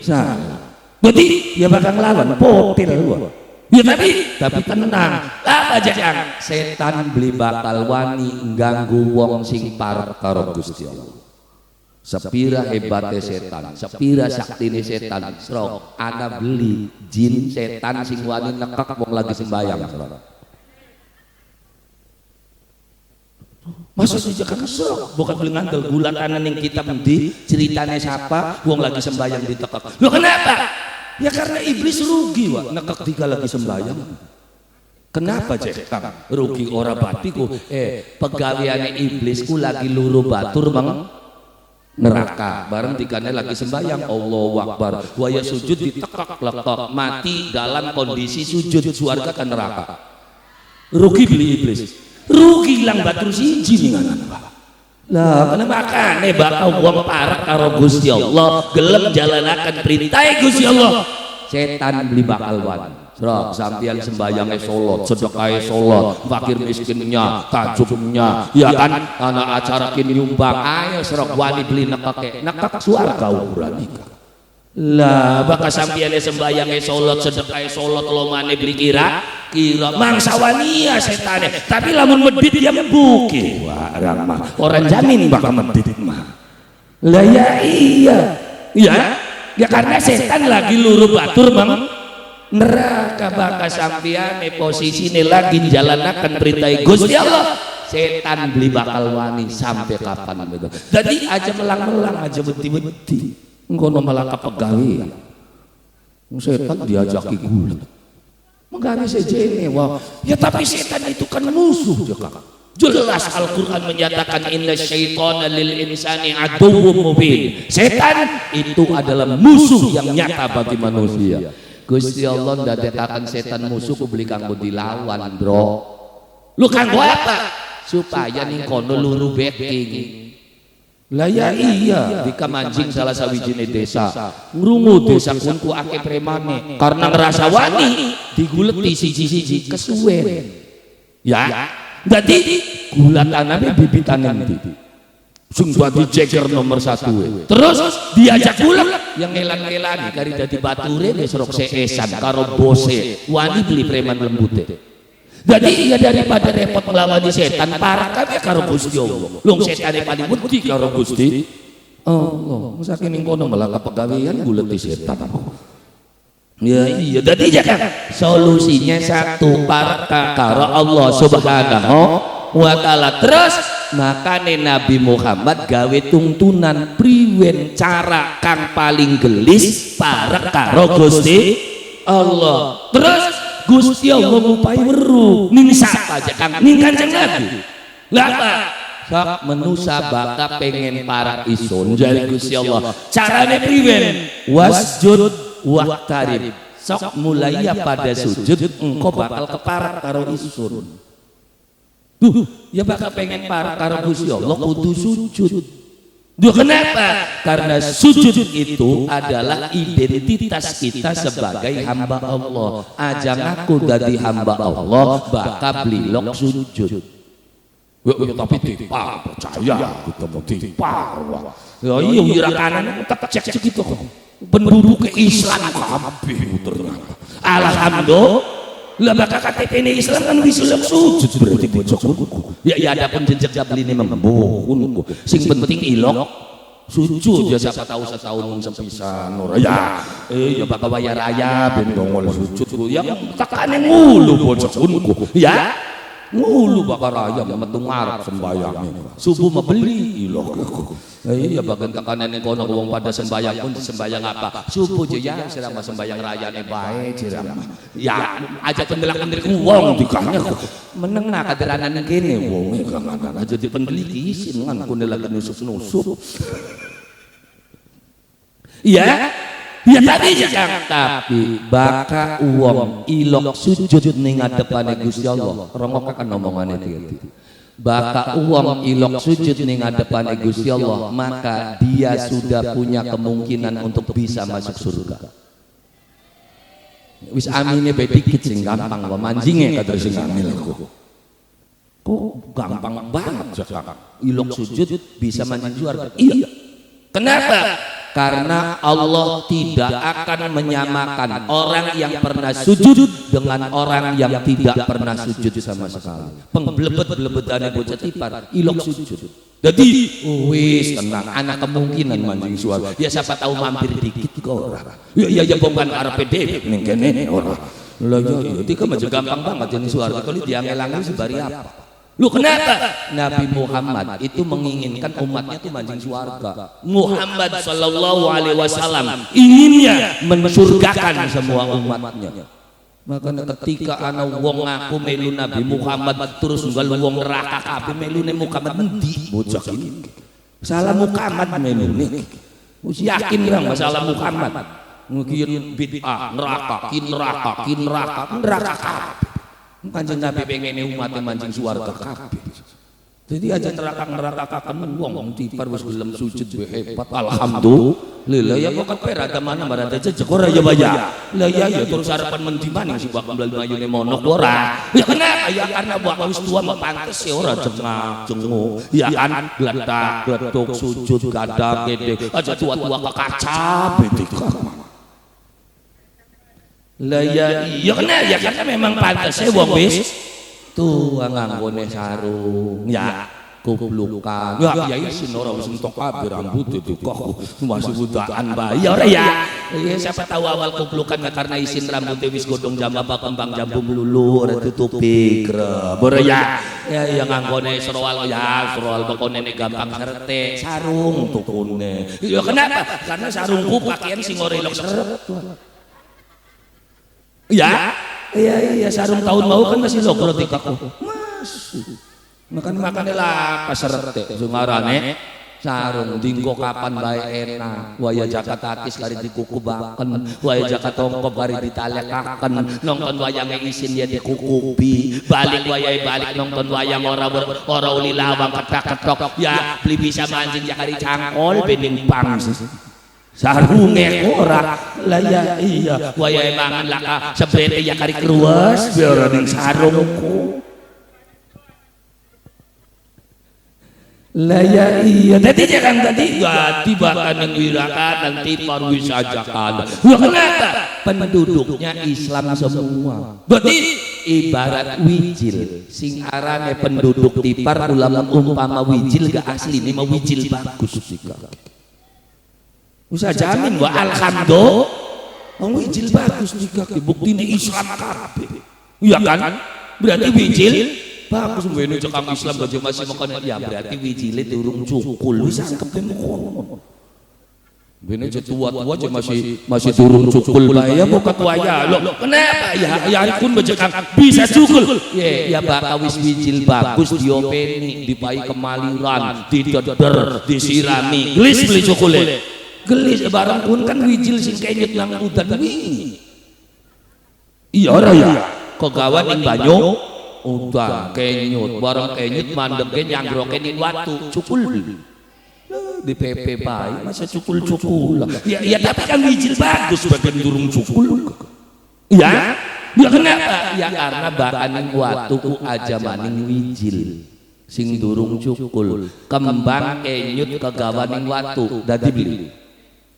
salam. Berarti ya bakal ngelawan potil gua. Ya tapi tenang. Apa jajang? Setan beli bakal wani ganggu wong sing parek karo Gusti Allah. Sepira hebatnya setan, sepira saktine setan. Srok ana beli jin setan sing wani nekak wong lagi sembayang. Maksud sih kan srok bukan beli ngandel bulan ana ning kitab di ceritane siapa wong lagi sembayang ditekak. Loh kenapa? Ya karena iblis rugi wak nekak tiga lagi sembayang. Kenapa cek? Rugi ora batiku. Pegawaiane iblis ku lagi luru batur bang. neraka. Bareng tikane lagi sembahyang Allahu Akbar, waya sujud ditekak lekok, mati dalam kondisi sujud, surga ke neraka. Rugi beli iblis, rugi lang batur siji nih lah. Karena makane bakal wong parek karo Gusti Allah, gelem jalanaken perintah Gusti Allah, setan beli bakal wani. Serok sampeyan sembayangnya sholat, sedekahnya sholat, fakir miskinnya, tajubnya, ya kan, anak acara kini nyumbang, ayo serok wani beli nekak suarga ukuran lah. Bakal sampeyan sembayangnya sholat, sedekahnya sholat, lomane beli kira mangsa wania setane, tapi lamun medit dia membuki warang mah, orang jamin bakal medit mah lah. Ya iya ya karena setan lagi luru batur bang neraka. Bakal sampeyan posisine lagi jalanaken perintah Gusti Allah, setan beli bakal wani sampai kapan begitu. Jadi aja melang-melang aja beti-beti ngono malah kapegawai setan diajaki gulat menggawe sejene. Wah ya tapi setan itu kan musuh juga. Jelas Al-Quran menyatakan inna syaitana lil insani aduwwum mubin. Setan itu adalah musuh yang nyata bagi manusia. Gusti Allah ndadekaken setan musuh ku beli kanggo dilawan, bro. Lu kanggo apa? Supaya ning kono luru backing. Lah ya iya, di Kamanjing salah sawijine desa. Ngrungu desa kunku akeh premane karena ngerasa wani diguleti siji-siji kesuwen. Ya. Dadi gulatane bibitane ndi? Sing dadi jeger nomor 1. Terus diajak gulat yang ngelan-ngelani kari dadi bature wis rok seesan karo bose wani beli preman lembute. Jadi ya daripada repot melawani setan, parah kami karo Gusti Allah. Lung setane paling wedi karo Gusti Allah. Saking ning kono malah kepegawaian guleti setan. Ya iya, jadi jangan solusinya satu, parah karo Allah Subhanahu wa taala. Terus makane Nabi Muhammad gawe tuntunan priwen cara kang paling gelis parek karo Gusti Allah. Terus Gusti Allah ngupai weruh ning sapa aja kang ning Kanjeng Nabi. Lah apa? Sak menusa baka pengen parek isun jare Gusti Allah. Carane priwen? Wasjud waqtarib. Sok mulai pada sujud engkau bakal keparek karo isun. Ya bakal pengen parek karo Gusti Allah kudu sujud. Duh kenapa? Karena sujud itu adalah identitas kita sebagai hamba Allah. Aja ngaku dadi hamba Allah bakal blilok sujud. Ya tapi tipar percaya kita mau tipar. Ya iya wira kanan tak cek segitu kok. Penduduk Islam kabeh ternyata. Alhamdulillah. Lah bakal KTP ini Islam kan bisa sujud berarti bocok. Ya ada pun jejak beli ini membukun. Sing penting ilok sujud ya siapa tahu setahun sepisan ora ya. Ya bakal waya raya ben dongol sujud. Ya takane ngulu bocokku. Ya ngulu bakal raya metu ngarep sembayang. Subuh membeli ilok. Iya bagian kekanan yang kono wong pada sembayang pun sembayang apa subuh aja ya selama sembayang raya nih baik jirama ya aja pendelak-pendelik wong dikahnya menengah kaderanan kene wong kangen aja dipendeli isin ngan kundelak nusuk-nusuk iya ya tadi jangan tapi baka uang ilok sujud ning ngadepane Gusti Allah rongok kan omongane iki baka uang ilok sujud ning ngadepane Gusti Allah maka dia sudah punya kemungkinan untuk bisa masuk surga. Wis amine bae dikit sing gampang wae manjinge kader sing amil kok gampang banget Kakak. Ilok sujud bisa manjing surga. Iya. Kenapa? Karena Allah tidak akan menyamakan orang yang pernah sujud dengan orang yang tidak pernah sujud sama sekali. Pengblebet-blebetane bocah tipar ilok sujud. Jadi wis tenang, anak kemungkinan manjing surga. Ya siapa tahu mampir dikit kok ora. Ya bukan arepe dhewe ning kene ora. Lah ya iki kan gampang banget jadi surga kalau diangel-angel sebari apa. Lu kenapa? Nabi Muhammad itu menginginkan umatnya itu manjing surga. Muhammad sallallahu alaihi wasallam inginnya mensurgakan semua umatnya. Makanya ketika ana wong ngaku melu Nabi Muhammad terus nggal wong neraka kabeh melune Muhammad endi bocah iki. Salah Muhammad menune. Wis yakin orang masalah Muhammad. Mungkin bid'ah, neraka, neraka kabeh. Kanjeng Nabi pengen umat mancing swarga kabeh. Jadi aja neraka kaken wong tipar wis gelem sujud we hebat. Alhamdulillah ya kok keper ada mana marada jejeg ora ya baya. Lah ya terus harapan mendi maning si bak mbal mayune monok ora. Ya kenapa ya karena bak wis tua mah pantes ya ora jenguk. Ya kan gletak sujud gadah gede aja tua-tua ke kaca betik. Lah ya iya kenapa ya karena memang pantes wong wis tuh nganggone sarung ya kublukan ya kiai sin ora wis entok kabeh rambut itu kok masih budaan bayi ora ya siapa tahu awal kublukan karena isin rambutnya wis godhong jamba kembang jambu melulu ora tutupi grep ora ya ya nganggone serwal ya serwal bekone gampang serte sarung tukune ya kenapa karena sarungku pakaian sing ora elok seret ya iya sarung tahun mau kan masih logro tikaku makan lah paserte sungarane sarung dinggo kapan bae enak waya jakat takis kari dikukubaken waya jakat tongkop kari ditalekaken nonton wayang isin ya dikukupi balik nonton wayang ora uli lawang ketak-ketok ya beli bisa mancing ya kari cangkol bening pang sarunge ora lah ya iya waya mangan laka sebrete ya kari kruwes biar ning sarungku lah ya iya tadi jangan tadi bahkan yang wirakat nanti parwisajakan kenapa penduduknya Islam semua berarti ibarat wijil sing arane penduduk tipar ulama umpama wijil gak asli ini mah wijil bagus bisa jamin wa alhamdulillah wong wijil bagus juga buktine Islam kabeh iya kan berarti wijil bagus mbene cekang Islam aja masih makan ya berarti wijile durung cukul wis angkepe mkono bene tua-tua aja masih durung cukul bae ya kok waya lho kenapa ya kun becekang bisa cukul ya bakal wis wijil bagus diopeni dipai kemaliran dideder disirami gelis beli cukule gelis barang pun kan wijil sing kenyut nang udan wingi iya ora ya kegawan ing banyu udan kenyut barang kenyut mandeke nyangroke ning watu cukul di PP bae masa cukul ya tapi kan wijil bagus bagian durung cukul ya kenapa ya karena bakan ning watu ku aja maning wijil sing durung cukul kembang kenyut kegawan ning watu dadi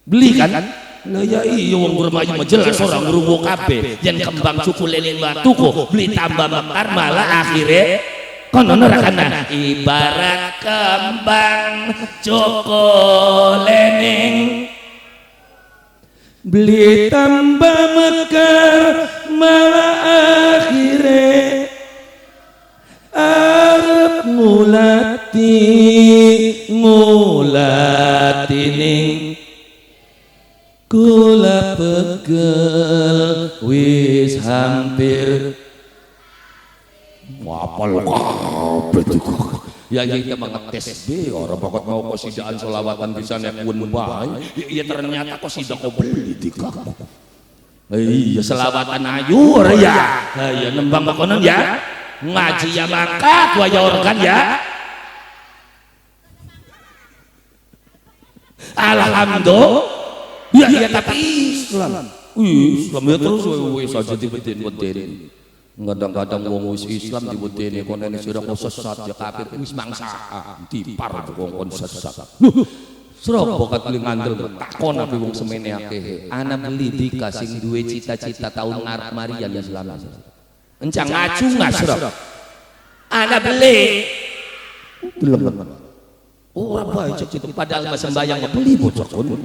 beli kan lah ya iya wong bermayu jelas orang ngrungu kabeh yen kembang cukule ning watu kok beli tambah mekar malah akhire kono ora kana ibarat kembang cukule ning beli tambah mekar malah akhire arep ngulati ning kula pegel wis hampir apal kabeh ya kita mengetes be ora pokok mau kosidaan selawatan bisa nekun bae ya ternyata kosidah kok beli dikak iya selawatan ayu ora ya ya nembang konon ya ngaji ya mangkat waya organ ya alhamdulillah ya tapi Islam ya terus wis aja dibeden-beden kadang-kadang wong wis Islam dibedeni kono sira kok sesat ya kafir wis mangsaan dipar wong kon sesat sropo katli ngandel takon ape wong semene akeh ana beli dika sing duwe cita-cita taun ngarep marian Islam encang ngaju ngasrep ana beli delem ora bae cek padahal sembayang beli bocah kono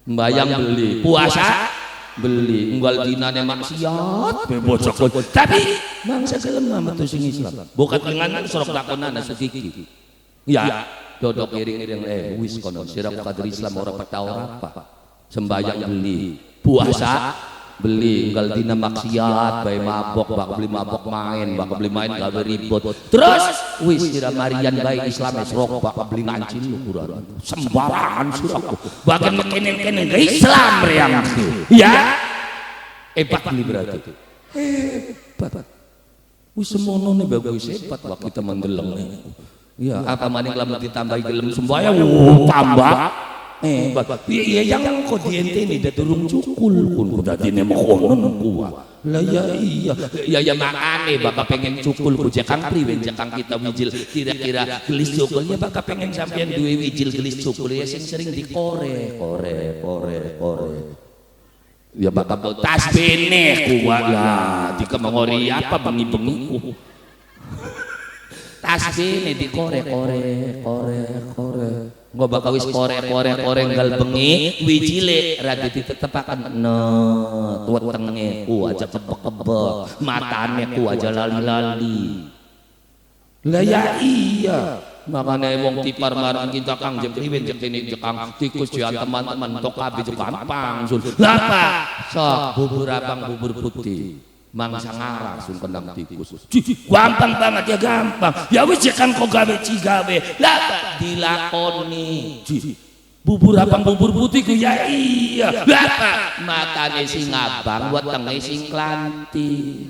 mbayang beli puasa beli unggal dinane maksiat bocok tapi bangsa gelem metu sing Islam bukan dengan sorok takonana sugiki ya dodok iring-iring wis kono sira kader Islam ora peta ora apa sembayang beli puasa beli enggal dina maksiat bae mabok bak beli mabok main gawe ribut terus wis sira marian bae Islam esrok bak beli ngancil ukuran sembarangan siraku bagian mekene-kene ge Islam reang ya hebat beli berarti hebat wis semono ne bagus hebat waktu kita mendeleng ya apa maning lamun ditambahi gelem sembayang tambah iya yang kok diente ini dah turun cukul pun kuda dine mokonon kuah lah ya makane bakal pengen cukul ku jakang priwen jakang kita wijil kira-kira gelis cukul ya bakal pengen sampean duwe wijil gelis cukul ya sing sering dikore ya bakal tas bene kuah lah dika mengori apa bengi-bengi tas bene dikore nggak bakal wis kore nggal bengi wijile rada ditetepakan tuat tenge aja kebek matane aja lali lah ya iya makanya wong tipar marang kita kang jeng priwen jeng kene jekang tikus ya teman-teman tok kabeh gampang sun apa sok bubur abang bubur putih mangsa ngaras sun kendang tikus gampang banget ya gampang ya wis kan kok gawe cigawe lah dilakoni bubur abang bubur putih ku ya iya lah matane sing abang wetenge sing klanti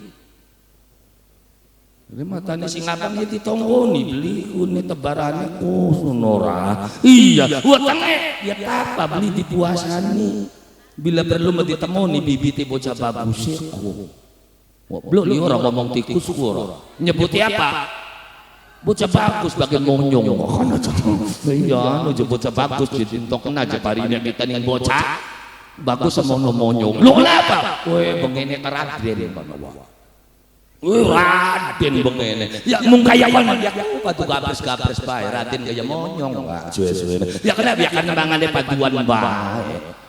matane sing abang ya ditonggoni beli kune tebarane sunora iya wetenge ya apa beli dipuasani bila perlu mau ditemoni bibite bocah babusiku belum nih orang ngomong tikus ora nyebuti apa bocah bagus bagian monyong iya nu bocah bagus ditintok aja parinya kita nih bocah bagus sama monyong lu kenapa weh bengene keraden Raden bengene ya mung kaya mana ya padu gabres bae Raden kaya monyong suwe-suwe ya kenapa ya kan mangane paduan bae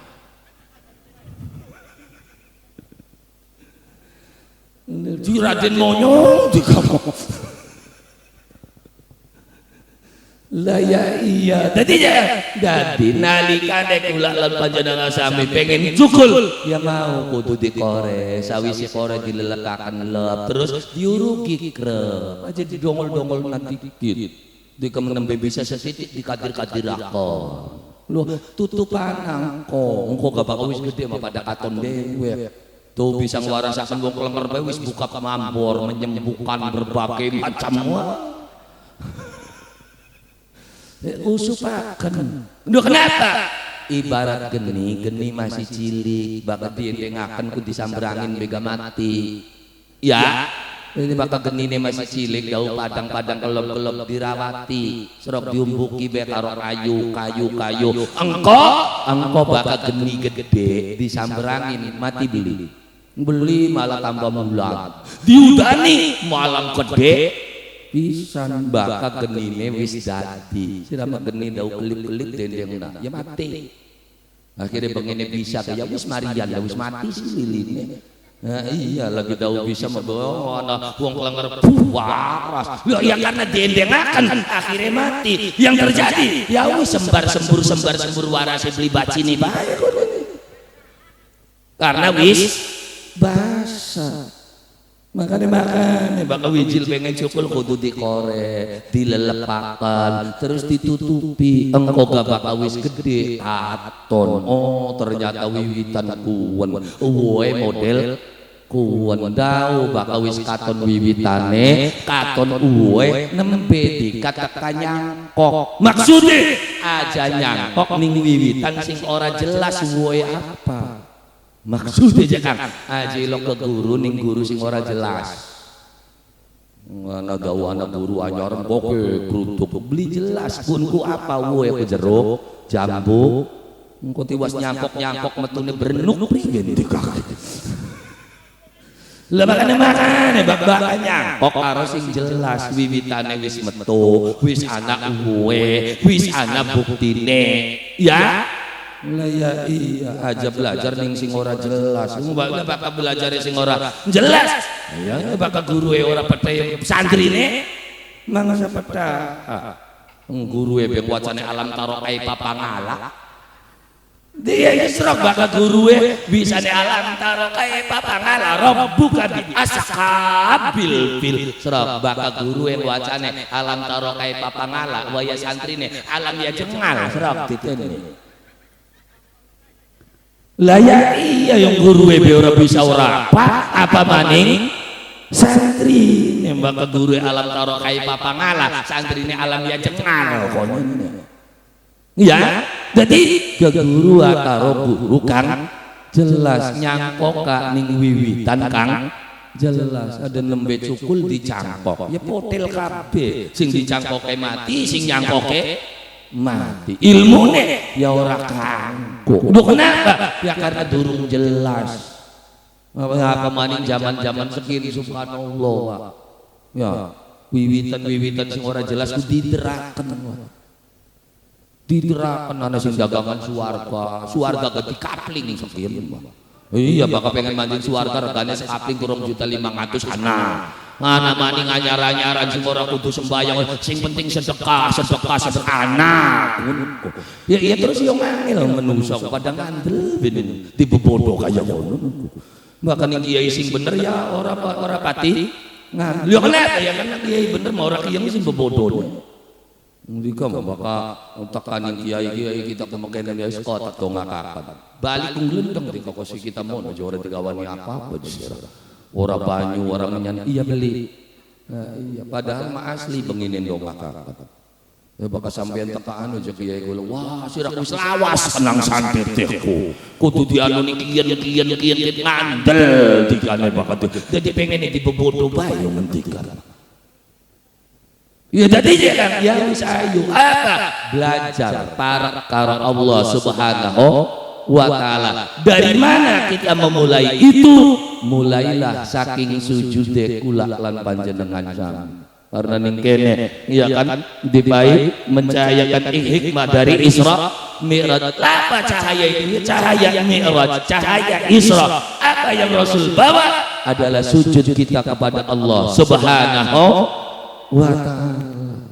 di Raden monyong di kamu lah ya iya dadi nalikane kula lan panjenengan sami pengen cukul ya mau kudu dikore sawise kore dilelekaken lep terus diurugi krep aja didongol-dongol nanti dikit dikemenembe bisa sesitik dikadir-kadir akon lho tutupan engko gak bakal wis gede mah pada katon dhewe tuh bisa ngwarasaken wong klenger bae wis buka mambor menyembuhkan berbagai macam usupaken lho kenapa ibarat geni masih cilik bakal diendengaken ku disambrangin bega mati ya ini bakal genine masih cilik jauh padang-padang kelop-kelop dirawati serok diumbuki be karo kayu engko bakal geni gede disambrangin mati beli malah tambah mulat diudani malam gede pisan bakal genine wis dadi sirama geni dau kelip-kelip dendengna ya mati akhirnya bengene bisa ya wis marian ya wis mati sih liline nah iya lagi dau bisa membawa ana wong klenger waras ya karena diendengaken akhirnya mati yang terjadi ya wis sembar sembur waras beli bacini bae karena wis basah makanya bakal wijil pengen cukul kudu dikore dilelepakan terus ditutupi engkau gak bakal wis gede aton ternyata wiwitan kuwen model kuwen dau bakal wis katon wiwitane katon nembe dikat nyangkok maksudnya aja nyangkok ning wiwitan sing ora jelas apa maksudnya jangan aja lo ke guru ning guru sing ora jelas ngana gawe anak guru anyar poke krutuk beli jelas kunku apa woe ke jeruk jambu engko tiwas nyangkok metune berenuk priyen dikak lah makane bak-bakan nyangkok karo sing jelas wiwitane wis metu wis anak wis ana buktine ya lah ya iya aja belajar ning sing ora jelas bakal belajar sing ora jelas ya bakal guru ora pethe santrine mangsa petha guru ben wacane alam tarokai papangala dia isrok baka guruwe bisa ne alam taro kaya papangala rabbuka bi ashabil fil serok baka guruwe wacane alam taro kaya papangala waya santrine alam ya jengal serok ditene lah ya iya yang guruwe be ora bisa ora apa maning santri ne baka guruwe alam taro kaya papangala santrine alam ya jengal kono ya jadi guru karo guru kang jelas nyangkoka ning wiwitan kang jelas ada lembe cukul dicangkok ya potel kabeh sing dicangkoke mati sing nyangkoke mati ilmune ya ora kanggo lho kenapa ya karena durung jelas apa maning zaman-zaman segini subhanallah ya wiwitan sing ora jelas ku diteraken diterakan ana sing dagangan suarga gede kapling sekian iya bakal pengen manjing suarga regane sekapling kurang 1.500.000 ana maning anyar-anyaran sing ora kudu sembayang sing penting sedekah anak ya terus yo ngangil menungso padang ngandel ben dibebodo kaya ngono bahkan kiai sing bener ya ora pati ngandel yo kena ya kan kiai bener mau ora kiai sing bebodo Ndika maka tekanin kiai kita kemungkinan ya sekot atau ngakakan balik nglendeng di kokosi kita mau aja ora digawani apa-apa ora banyu ora menyan iya beli iya padahal mah asli benginin dong ngakakan ya bakal sampean tekaan aja kiai kula wah sira wis lawas kenang santet tehku kudu dianu kian ngandel dikane bakal jadi pengen dibebodo bae yo ngendikan ya jadi dia kan ya wis ayu apa belajar para karo Allah Subhanahu wa taala dari mana kita memulai itu mulailah saking sujude kula lan panjenengan jam karena ning kene iya kan dibaik mencahayakan hikmah dari Isra Mi'raj apa cahaya itu cahaya Mi'raj cahaya Isra apa yang Rasul bawa adalah sujud kita kepada Allah Subhanahu wa ta'ala.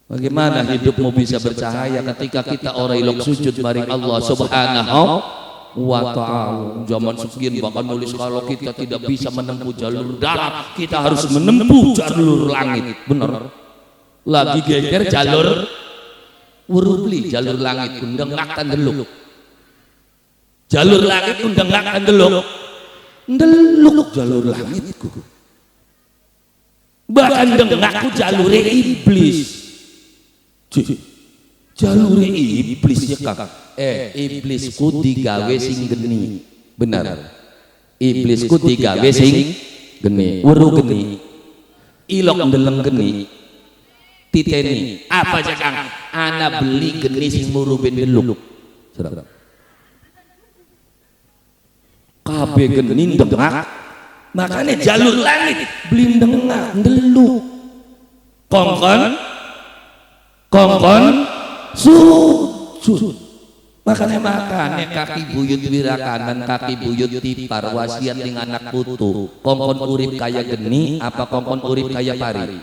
Bagaimana hidupmu bisa bercahaya ketika kita ora ilok sujud maring Allah Subhanahu wa ta'ala. Zaman sekian bahkan nulis kalau kita tidak bisa menempuh jalur darat, kita harus menempuh jalur langit. Benar. Lagi geger jalur wurubli, jalur langit undang akan deluk. Jalur langit undang akan deluk. Deluk jalur langitku. Bahkan dengakku jalure iblis jalure iblis ya kak iblisku digawe sing geni benar iblisku digawe sing geni weru geni ilok ndeleng geni titeni apa aja kang ana beli geni sing muruben deluk kabeh geni dengak makanya jalur langit blindengak ndeluk kongkon sujud makanya kaki buyut wirakanan kaki buyut tipar wasiat ning anak putu kongkon urip kaya geni apa kongkon urip kaya pari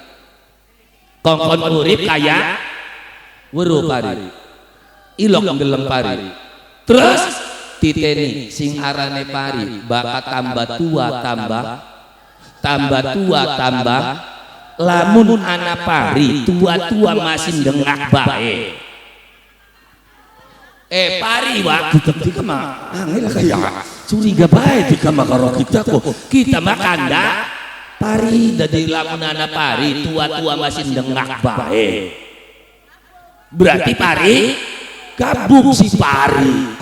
kongkon urip kaya weru pari ilok ndeleng pari terus titeni sing arane pari bakal tambah tua lamun anak pari tua masih dengak bae pari waktu ketika mah angel kaya curiga bae jika karo kita kok kita makanda pari dari lamun anak pari tua masih dengak bae berarti pari kabuk si pari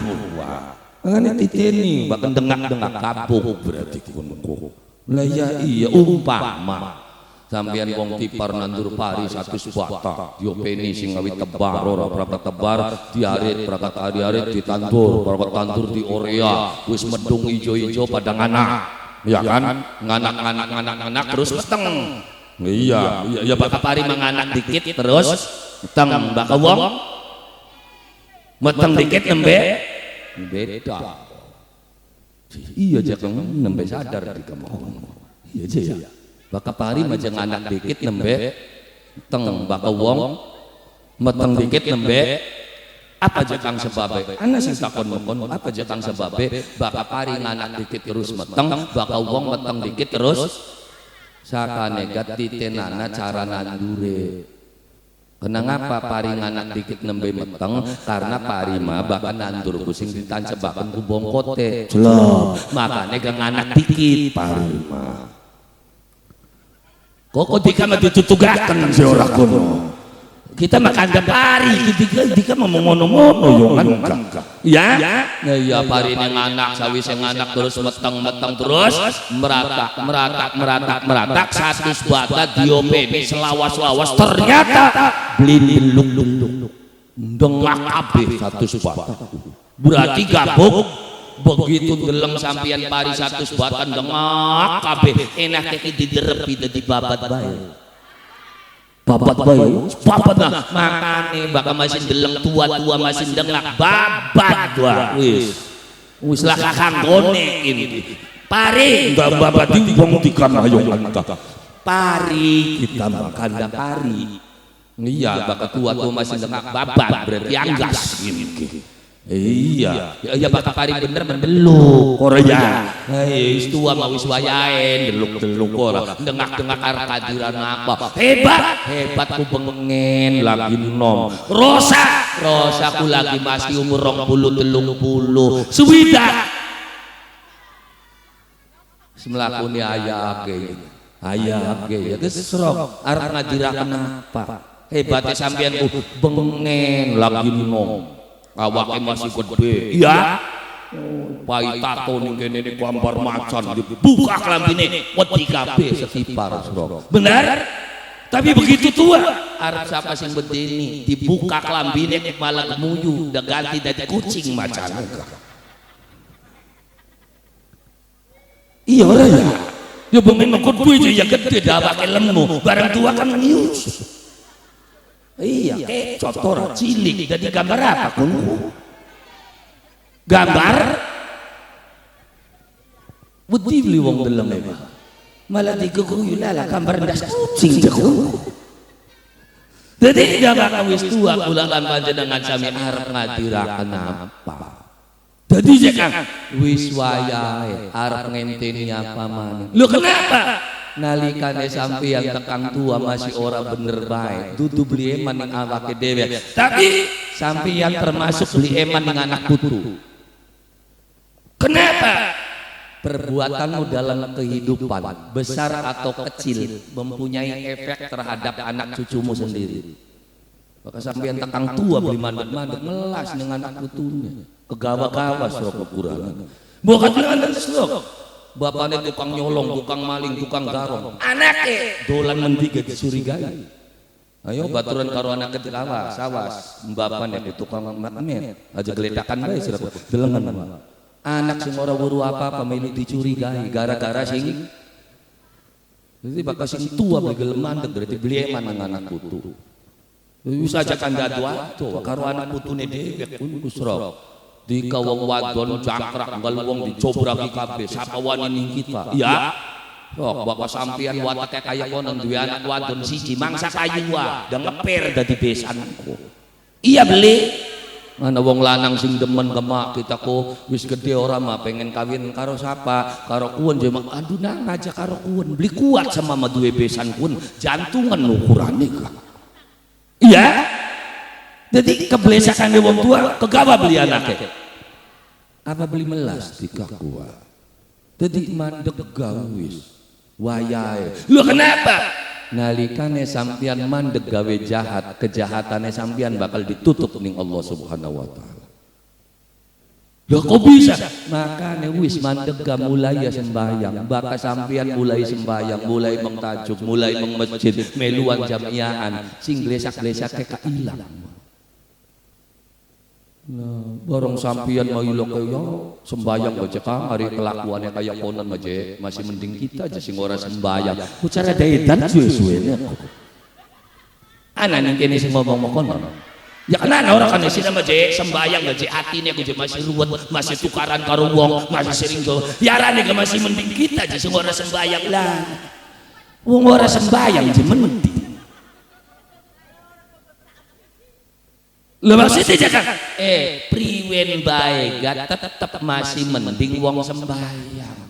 ngene titeni bahkan dengak kabuk berarti kunku lah ya iya umpama sampeyan wong tipar nandur pari 100 bata yo peni sing ngawit tebar ora berapa tebar diarit berangkat diarit ditandur berangkat tandur di orea wis medung ijo-ijo pada nganak ya kan nganak terus meteng iya bakal pari menganak dikit terus meteng bakal wong meteng dikit nembe beda iya jakeng nembe sadar di kamu iya aja ya baka pari majeng anak dikit nembe teng baka wong meteng dikit nembe Apa aja kang sebabe? Ana sing takon mekon apa aja kang sebabe? Baka paring anak dikit terus meteng, baka wong meteng dikit terus sakane gati tenana cara nandure. Kenapa paring anak dikit nembe meteng? Karena parima bakal nandur kusing ditancebakan ku bongkote. Jelek. Makane gang anak dikit parima. Kok dika mah ditutugaken si ora kono. Kita makan pari, kita mau ngono-ngono yo kan. Ya? Nah iya pari ning anak sawise anak terus meteng-meteng terus meratak satu bata diopeni selawas-lawas ternyata blindiluk dengak kabeh satu bata. Berarti gabuk begitu deleng sampean pari satu batan dengak kabeh enak iki diderepi dadi babat bae. Babat bae, babat nah makane bakal masih deleng tua-tua masih dengak babat wae. Wis lah kakanggone ini. Pari enggak babat di wong dikana ayo anta. Pari kita makan pari. Iya, bakal tua-tua masih dengak babat berarti anggas ini. Iya, ya bakal pari bener mendeluk Korea. Wis tua mau wis wayahe deluk-deluk ora. Dengak-dengak arep kadiran apa? Hebat ku bengen lagi nom. Rosa ku lagi masih umur 20 30. Swidak. Semlakune ayake. Ya geus serok arep ngajiraken apa? Hebate sampean ku bengen lagi nom. Awake masih gede. Iya. Pai tato ning kene niku gambar macan dibuka klambine wedi kabeh setipar sro. Benar? Tapi begitu tua arep sapa sing bedeni dibuka klambine malah kemuyu udah ganti dadi kucing macan. Iya ora ya. Ya bengen ngkut duwe ya gede dawake lemu barang tua kan ngius. Iya, cotor cilik jadi gambar apa kun? Gambar wedi beli wong deleng e. Malah diguguyu lala gambar ndas kucing jago. Jadi gambar wis tua kula lan panjenengan sami arep ngadiraken apa? Jadi jekang wis wayahe arep ngenteni apa maneh. Lho kenapa? Nalikane sampeyan tekang tua masih ora bener bae dudu beli eman ning awake dhewe tapi sampeyan termasuk beli eman ning anak putu. Kenapa? Perbuatanmu dalam kehidupan besar atau kecil mempunyai efek terhadap anak cucumu sendiri. Maka sampeyan tekang tua beli mandek-mandek melas dengan anak putunya kegawa-gawa sira kekurangan bukan dengan slok. Bapaknya tukang nyolong, tukang maling, tukang garong. Anaknya dolan mendiga disurigai. Ayo baturan karo anak kecil awas. Bapaknya tukang matmet. Aja geledakan bae sira delengan. Anak sing ora weruh apa-apa melu dicurigai gara-gara sing. Jadi bakal sing tua beli mandeg berarti beli eman nang anak putu. Wis aja kandha ado karo anak putune dhewe kun kusra. Di kawang wadon jangkrak nggal wong dicobraki kabeh sapa wani ning kita. Iya. Kok bapak sampean watake kaya kono duwe anak wadon siji mangsa kayu wae ngeper dadi besanku. Iya beli. Mana wong lanang sing demen kemak kita ko wis gede ora mah pengen kawin karo sapa? Karo kuwen je aduh nang aja karo kuwen. Beli kuat sama mah duwe besan kuwen jantungan ukurane ka. Iya. Jadi keblesakan wong tua kegawa beli anaknya. Apa beli melas di kakua? Jadi mandek gawis wayahe. Lu kenapa? Nalikane sampean mandek gawe jahat, kejahatannya sampean bakal ditutup ning Allah Subhanahu wa taala. Lah kok bisa? Makane wis mandek ga mulai sembahyang, bakal sampean mulai sembahyang, mulai mengtajuk, mulai mengmasjid, meluan jamiaan, sing glesak-glesake ka ilang. Nah, bareng sampian mau ilok kaya sembayang baca kang hari kelakuannya kayak konon aja masih mending kita aja sing ora sembayang. Bicara daidan suwe-suwene. Ana ning kene sing ngomong konon. Ya kenapa orang kan sing aja sembayang aja atine aku masih ruwet, masih tukaran karo wong, masih sering go. Ya arane masih mending kita aja sing ora sembayang lah. Wong ora sembayang je mending. Maksudnya jangan priwen bae gak tetep masih mending wong sembahyang.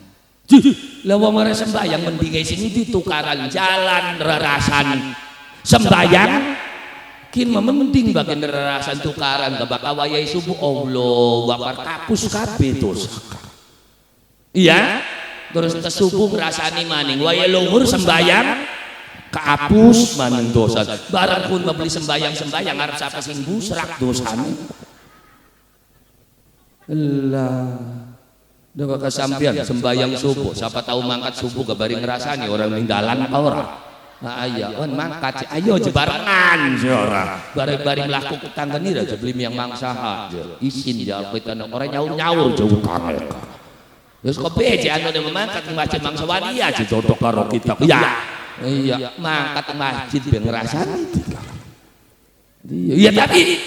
Lah wong ora sembahyang mending sing ditukaran jalan rerasan sembahyang kin mending bagian rerasan tukaran ke bakal wayai subuh Allah wapar kapus kabeh dosa. Iya, terus subuh ngrasani maning wayai luhur sembahyang keapus maning dosa. Barang pun membeli sembahyang arep sapa sing busrak dosane. Lah udah kesampian sembahyang subuh, siapa tahu mangkat subuh kabari ngerasani orang ning dalan apa ora. Nah iya on mangkat ayo jebarengan ora. Bareng-bareng laku tanggani aja beli yang mangsaha isin ya kita orang nyaur-nyaur jauh kangen. Wis kok beje anu de mangkat masjid mangsa wani aja cocok karo kita. Ya. Iya, mangkat masjid ben ngrasani. Iya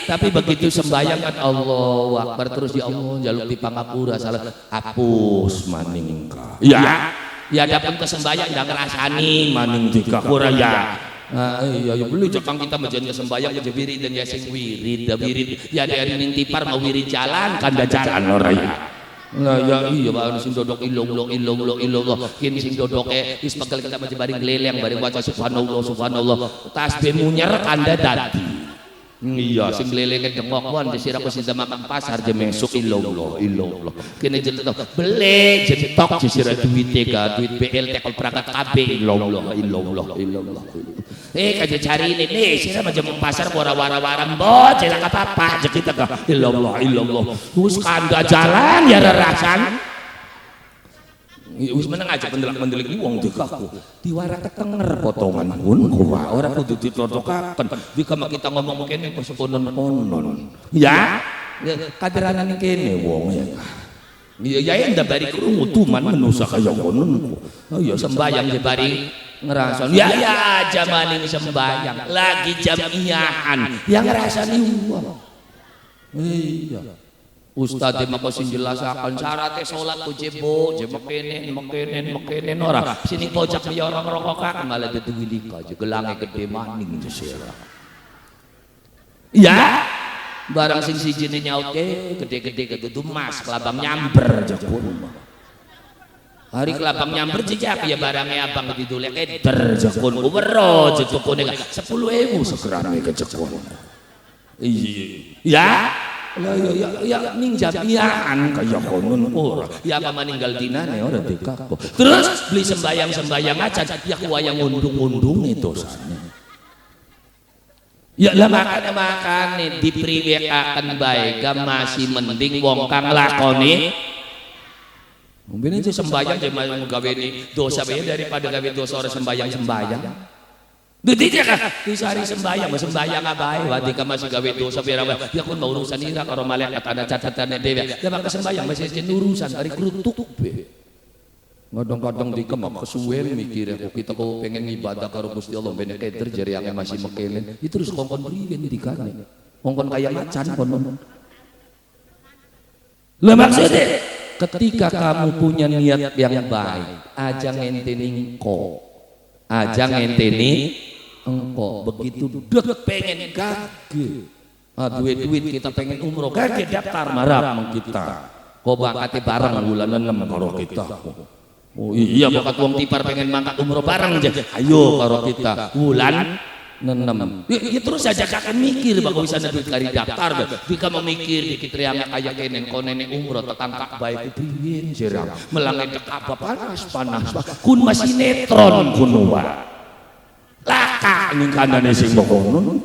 tapi begitu sembahyang kan Allahu Akbar terus ya Allah njaluk dipangapura salah hapus maning ka. Iya. Ya dapun kesembahyang ndak ngrasani maning dikapura ya. Iya ya beli jekang kita majen kesembahyang aja wirid dan ya sing wirid ya dari ning tipar mau wirid jalan kan jalan ora ya. Lah ya iya Pak sing dodok illallah kini sing dodoke wis pegel kita maca bareng gleleng bareng waca subhanallah tasbih munyer kanda dadi. Iya sing glelenge dengok wan disira ku sing makan pasar je mesuk illallah kene jentok beli jentok disira duwite ka duit BLT kol perangkat kabeh illallah kaje cari ini sira maca pasar wara-wara mbot jelak apa-apa je kita ka illallah wis kanda jalan ya rerasan wis meneng aja pendelak-pendelik wong dikaku diwara ketenger potongan pun kuwa ora kudu ditotokaken dikama kita ngomong kene seponon-ponon ya kaderanan kene wong ya ya ndak bari krungu tuman manusa kaya ngono oh ya sembayang je bari ngerasan ya aja maning sembayang lagi jamiahan yang ngrasani wong iya Ustadz maka sing jelasaken syaratnya salat ku jebo mekenen ora sini pojok ya orang rokok malah dadi wilika aja gelange gede maning sira. Ya barang sing sijine nyaute gede-gede kedudu emas kelabang nyamber jekun. Hari kelabang nyamber jejak ya barangnya abang didolek eder jekun wero jekune 10.000 segerane kejekun. Iya. Ya lah ya ning jamian kaya konon ora ya apa maninggal dinane ora dikako terus beli sembayang aja ya wayang ngundung-undung itu ya lah makane dipriwekaken bae ga masih mending wong kang lakoni mungkin aja sembayang jemaah gawe dosa bae daripada gawe dosa ora sembayang Dadi kan disari sembayang abae wadi ka masih gawe dosa pira wae ya kun mau urusan ira karo malaikat ada catatane dhewe ya bak sembayang masih urusan kari krutuk be ngodong-kodong dikemak kesuwen mikir kok kita kok pengen ibadah karo Gusti Allah ben keder jari yang masih mekelen itu terus kongkon priwe dikane kongkon kaya macan konon lah maksudnya ketika kamu punya niat yang baik aja ngenteni engkau begitu dek pengen kage duit kita pengen umroh kage daftar marah kita kok bakate bareng bulan 6 karo kita oh iya bakat wong tipar pengen mangkat umroh bareng aja ayo karo kita bulan 6 ya terus aja kakak mikir bakal bisa duit kari daftar jika memikir dikit riang kayak kenen konene umroh tetangkak baik priyen jerang melangen apa panas kun masih netron kunwa laka ning kandane sing konon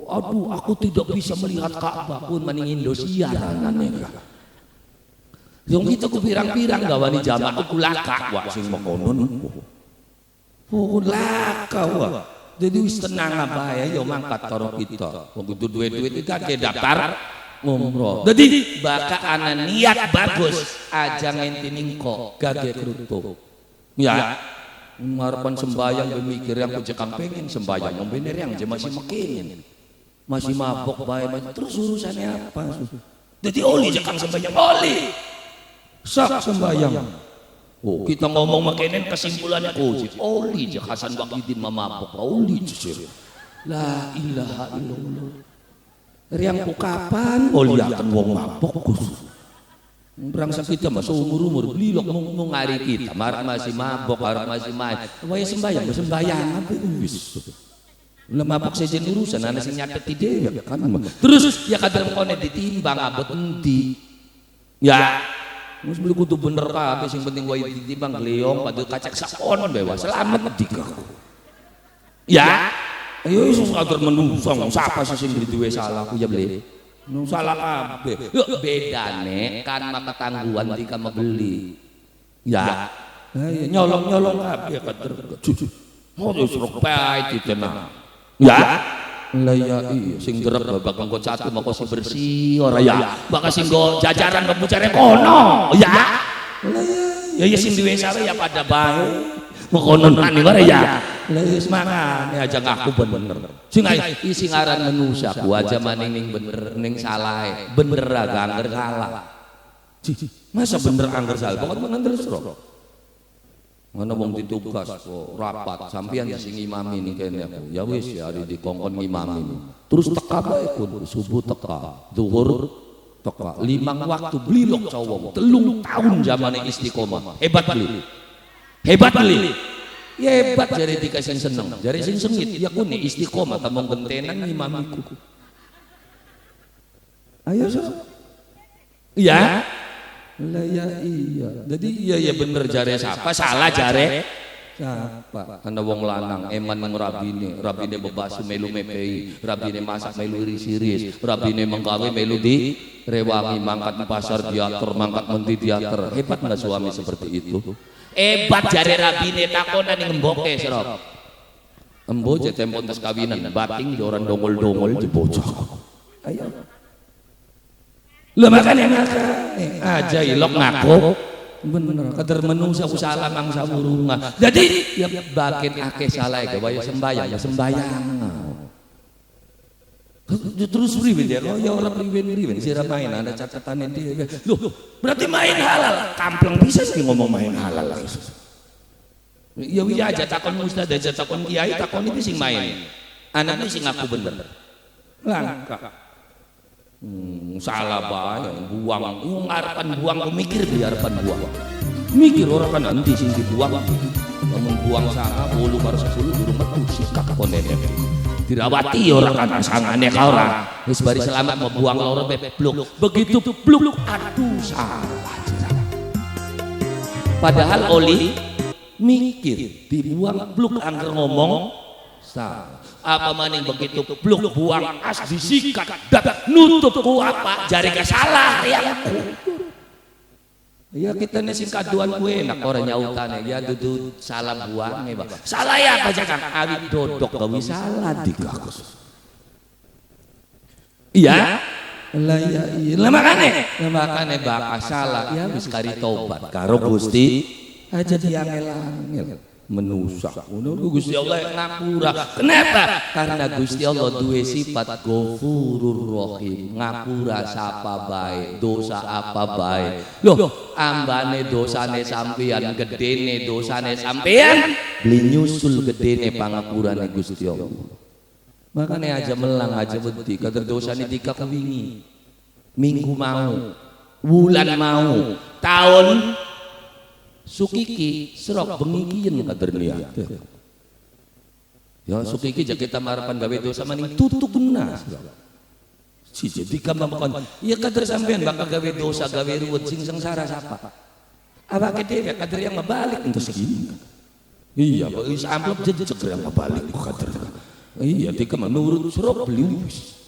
aduh aku tidak bisa melihat Ka'bah pun maning Indosiar anane yang itu ku pirang-pirang gawani jamaah aku laka wak sing konon laka wak jadi wis tenang bae yo mangkat karo kita wong kudu duit-duit iki daftar umroh jadi baka ana niat bagus aja ngenteni kok gage krutuk ya harapan sembayang bermikir yang kujekang pengen sembayang yang bener yang masih makin masih mabok bae terus urusannya apa jadi oli jekang sembayang oli sak sembayang oh kita ngomong makenen kesimpulannya oli je Hasan Wahidin mamabok oli je La ilaha illallah. Riang ku kapan mau liatan wong mabok Gus. Berangsa kita mah seumur-umur belilok mau ngari kita, marah masih mabok, marah masih main. Waya sembayang apa wis. Lah mabok sejen urusan ana sing nyatet ide ya kan. Terus ya kadang kone ditimbang abot endi. Ya, wis beli kudu bener kabeh sing penting wae ditimbang gleong padha kacak sakon bae selamat dikaku. Ya, ayo iso ngatur menungso sapa sing duwe salah ku ya beli. Nu salah kabeh. Yo bedane kan maka tangguhan dika membeli. Ya. Nyolong-nyolong kabeh kader. Mau suruk bae ditenang. Ya. Lah ya iya sing gerep babak mengko satu moko sing bersih ora ya. Bakal sing go jajaran pembucare kono. Ya. Lah ya sing duwe salah ya pada bae. Mekonon ani bare ya. Lah wis mangane aja ngaku bener. Sing aran manusia ku aja maning bener ning salah. Bener agak angger salah. Masa bener angger salah pokok mangandel sro. Ngono wong ditugas kok rapat sampeyan sing imami ning kene aku. Ya wis ya di dikongkon ngimami. Terus teka bae kun subuh teka, zuhur teka. 5 waktu blilok cowok. 3 tahun zamane istiqomah. Hebat beli. Hebat beli. Ya hebat jari dikasih seneng. Jari sing sengit ya kuni istiqomah tamong gentenan imamiku. Ayo so. Ya. Lah ya iya. Jadi iya bener jare siapa salah jare siapa? Ana wong lanang eman nang rabine bebasu melu mepei, rabine masak melu iris-iris, rabine menggawe melu di rewangi mangkat pasar diatur, mangkat menti diatur. Hebat enggak suami seperti itu? Hebat jare rabine takonan ning emboke serop. Embo je tempon tes kawinan bating joran dongol-dongol di bocah. Ayo. Lah makane aja ilok ngaku. Bener kader menungsa usaha mangsa murunga. Jadi ya bakin akeh salah ge waya sembayang. Terus riwin ya, ya orang riwin sira main ada catatannya dia. Loh, berarti main halal. Kampleng bisa sih ngomong main halal. Ya iya aja takon ustaz aja takon kiai takon iki sing main. Anaknya sing ngaku bener. Langka. Salah bae buang. Ngarepan buang ku mikir biarpan buang. Mikir orang kan nanti sing dibuang. Namun buang sana 10 karo 10 durung metu sikak konene. Dirawati orang kan sangane ka ora. Wis bari selamat mau buang loro bluk. Begitu bluk aduh salah. Padahal oli mikir dibuang bluk angker ngomong salah. Apa maning begitu bluk buang as disikat dadak nutup ku apa jari ka salah ya. Ya kita nih sing kaduan gue enak orang nyautane ya dudu salah buang ba. Salah ya apa jangan awit dodok gawe salah dikakus. Iya. Lah ya iya. Lah makane bakal salah ya wis kari tobat karo Gusti aja diangel-angel. Menusak Gusti Allah ngapura. Kenapa? Karena Gusti Allah duwe sifat Ghafurur Rahim, ngapura sapa bae, dosa apa bae. Loh, ambane dosane sampeyan, gedene dosane sampeyan, beli nyusul gedene pangapurane Gusti Allah. Makanya aja melang aja wedi kader dosane tika kewingi. Minggu mau, wulan mau, tahun sukiki serok bengikien kader liat. Ya sukiki jak kita marapan gawe dosa maning tutuk guna. Si jadi kamu ya kader sampean bakal gawe dosa gawe ruwet sing sengsara siapa? Apa kete kader yang ngebalik untuk segini? Iya, wis amplop jejeg yang ngebalik kader. Iya, tika menurut serok beli wis.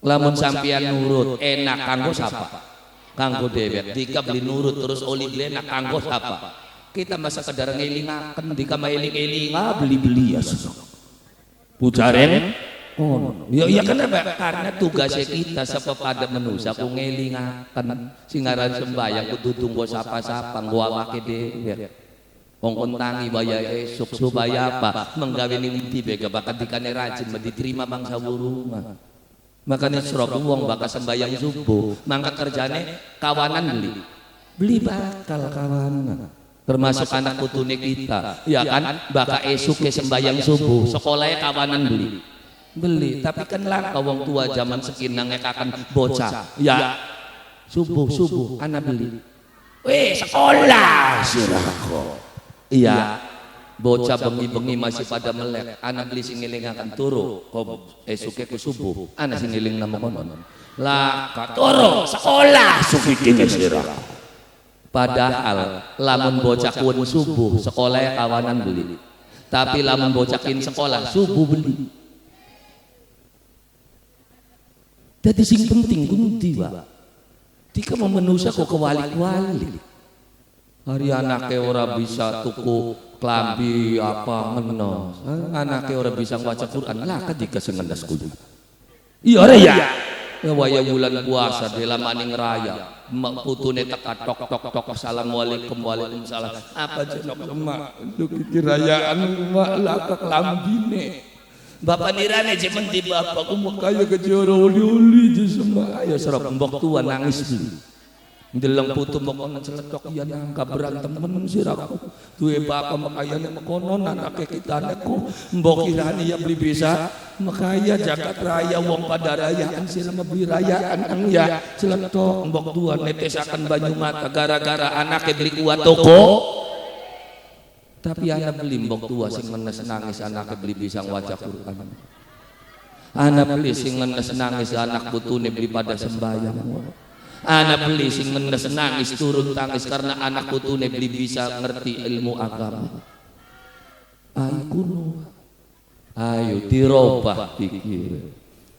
Lamun sampean nurut enak kanggo siapa? Kanggo dewek, dika beli nurut terus oli enak kanggo apa? Kita masa sekedar ngelingaken, dika maeling-eling beli-beli ya. Pujaren, ya iya kenapa? Karena tugasnya kita sepepada manusia ku ngelingaken, singaran sembayang kudu tunggu sapa-sapa nggo awake dewek. Wong tangi baya esuk supaya apa? Menggawe ning tibe bakal dikane rajin diterima bangsa wurungan. Makanya serok wong bakal sembayang subuh, mangka kerjane kawanan beli bakal kawanan. Termasuk anak putune kita, ya kan? Bakal esuk ke sembayang subuh, sekolahnya kawanan beli. beli, tapi kan langka wong tua zaman sekinang akan bocah. Ya, subuh anak beli. Weh, sekolah sirako. Iya, bocah bengi-bengi masih pada melek. Anak beli singiling akan turu. Kok esuke ku subuh, anak singiling nama konon. Lah, turu sekolah sukitine sirako. Padahal lamun bocah kun subuh sekolah kawanan beli. Tapi lamun bocakin sekolah subuh beli. Jadi sing penting kunti Pak. Tika memenusa kok kewali-wali. Hari anaknya ora bisa tuku klambi apa ngeno. Anaknya ora bisa baca Quran lah ketika sengendas kudu. Iya ora ya. Waya bulan puasa dalam maning raya. Mak putune teka tok assalamualaikum waalaikumsalam. Apa jenok emak? Duki rayaan mak lah ke klambine. Bapak nirane je menti bapak ku kaya kejoro oli-oli je semua. Ayo serap mbok tua nangis beli. Ndeleng putu mokonan celetok ya nangka berantem men siraku. Duwe bapak makayane mekonon anake kitaneku mbok kirani ya beli bisa makaya jagat raya wong pada rayaan sila beli rayaan ang ya celetok mbok tua netesaken banyu mata gara-gara anake beli kuat toko. Tapi anak beli mbok tua sing menes nangis anake beli bisa waca Quran. Anak beli sing menes nangis anak putune beli pada sembahyang. Anak beli sing menes nangis turun tangis karena anak putune beli bisa ngerti ilmu agama. Ayo dirobah pikir.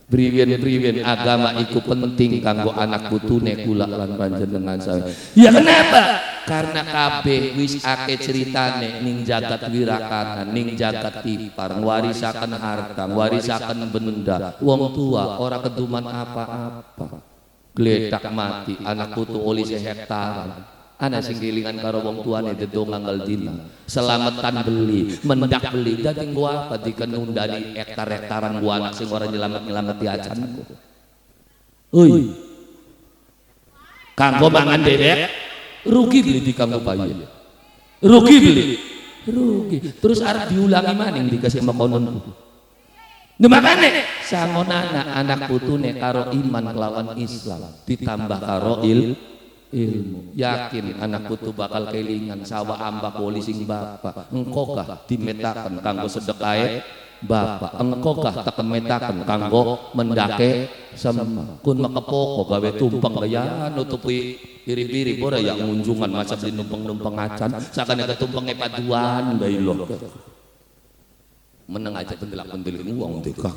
Briwen agama iku penting kanggo anak putune kula lan panjenengan saya. Ya kenapa? Karena kabeh wis akeh ceritane ning jagat wirakanan, ning jagat tipar, warisaken harta, warisaken benda. Wong tua ora keduman apa-apa. Gledak mati anak putu oli sehektaran. Anak sing gilingan karo wong tuane dedong anggal dina. Selamatan beli, mendak beli dadi gua apa dikenundani hektar-hektaran gua anak sing ora nyelamet-nyelamet acanku. Euy. Kanggo mangan bebek, rugi beli di kanggo bayi. Rugi beli. Rugi. Terus arep diulangi maning dikasih makonon. Makane sangonana anak putune karo iman kelawan Islam ditambah karo ilmu. Yakin anak putu bakal kelingan sawah ambak woli sing bapak. Engko kah dimetaken kanggo sedekahe bapak. Engko kah tekemetaken kanggo mendake sema. Kun makepoko gawe tumpeng gaya nutupi iri-iri ora ya ngunjungan masa beli numpeng-numpeng acan sakane ketumpenge paduan bae lho. Meneng aja pendelak-pendelik uang dekah.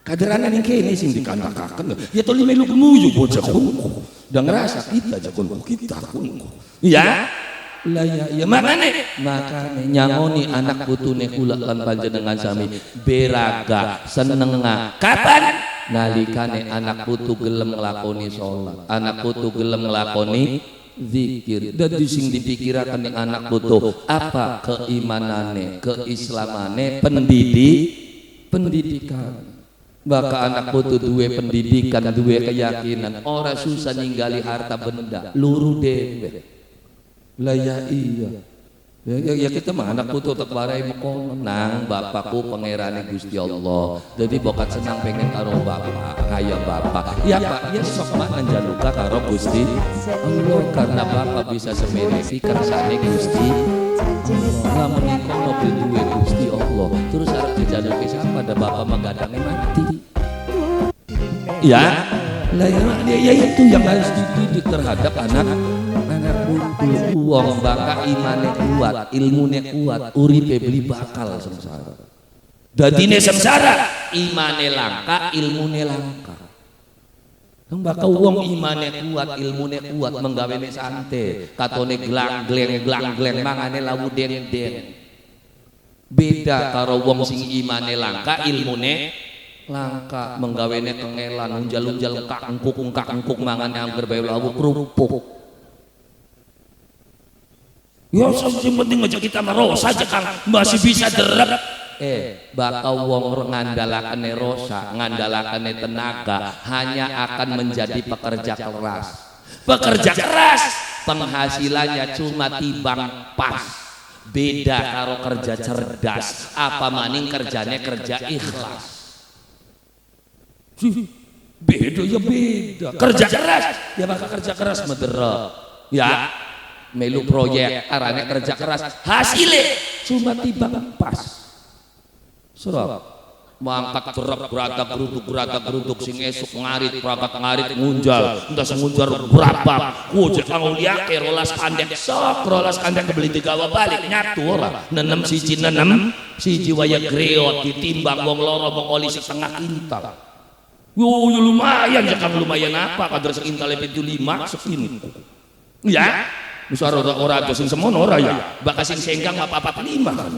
Kaderanan yang kene sing dikandakaken. Ya to lime lu kemuyu bocah kunku. Dan ngerasa kita aja kunku kita kunku. Ya. Lah ya makane nyangoni anak putune kula lan panjenengan sami beraga senenga. Kapan? Nalikane anak putu gelem nglakoni salat. Anak putu gelem nglakoni zikir. Dadi sing dipikirakan ning anak putu apa keimanane, keislamane, pendidikan. Baka anak putu duwe pendidikan, duwe keyakinan, ora susah ninggali harta benda, luru dhewe. Lah ya iya. Ya kita mah anak putu tek warai mekono nang bapakku pangerane Gusti Allah. Jadi bokat senang pengen karo bapak, kaya bapak. Ya Pak, ya sok mak njaluka karo Gusti Allah karena bapak bisa semenesi kersane Gusti Allah. Lamun kono duwe Gusti Allah, terus arep dijaluke siapa ada bapak magadange mati. Ya. Lah ya itu yang harus dididik terhadap anak putu. Wong baka imane kuat, ilmune kuat, uripe beli bakal sengsara. Dadine sengsara, imane langka, ilmune langka. Baka wong imane kuat, ilmune kuat, menggawene sante, katone glang-gleng mangane lawu deng-deng. Beda karo wong sing imane langka, ilmune langka, menggawene kengelan, unjal-unjal kangkuk mangane angger bae lawu kerupuk. Ya yang penting aja kita merosa aja Kang masih bisa derep. Bakal wong ngandalakane rosa, ngandalakane tenaga hanya akan menjadi pekerja keras. Pekerja keras penghasilannya cuma timbang pas. Beda karo kerja cerdas, apa maning kerjanya kerja ikhlas. Beda ya beda. Kerja keras, ya bakal kerja keras medera. Ya, melu proyek, arane kerja keras, hasilnya cuma timbang pas. Serap. Mangkat gerak geratak geruduk sing esuk ngarit prakat ngarit ngunjal entah sengunjar berapa kujek kang liake rolas kandek sok rolas kandek kebeli digawa balik nyatu ora nenem siji waya greot ditimbang wong loro wong oli setengah kintal yo lumayan ya kang lumayan apa kadar sekintal itu 5 sekini ya bisa ora sing semono ora ya bakal sing senggang apa 5 kan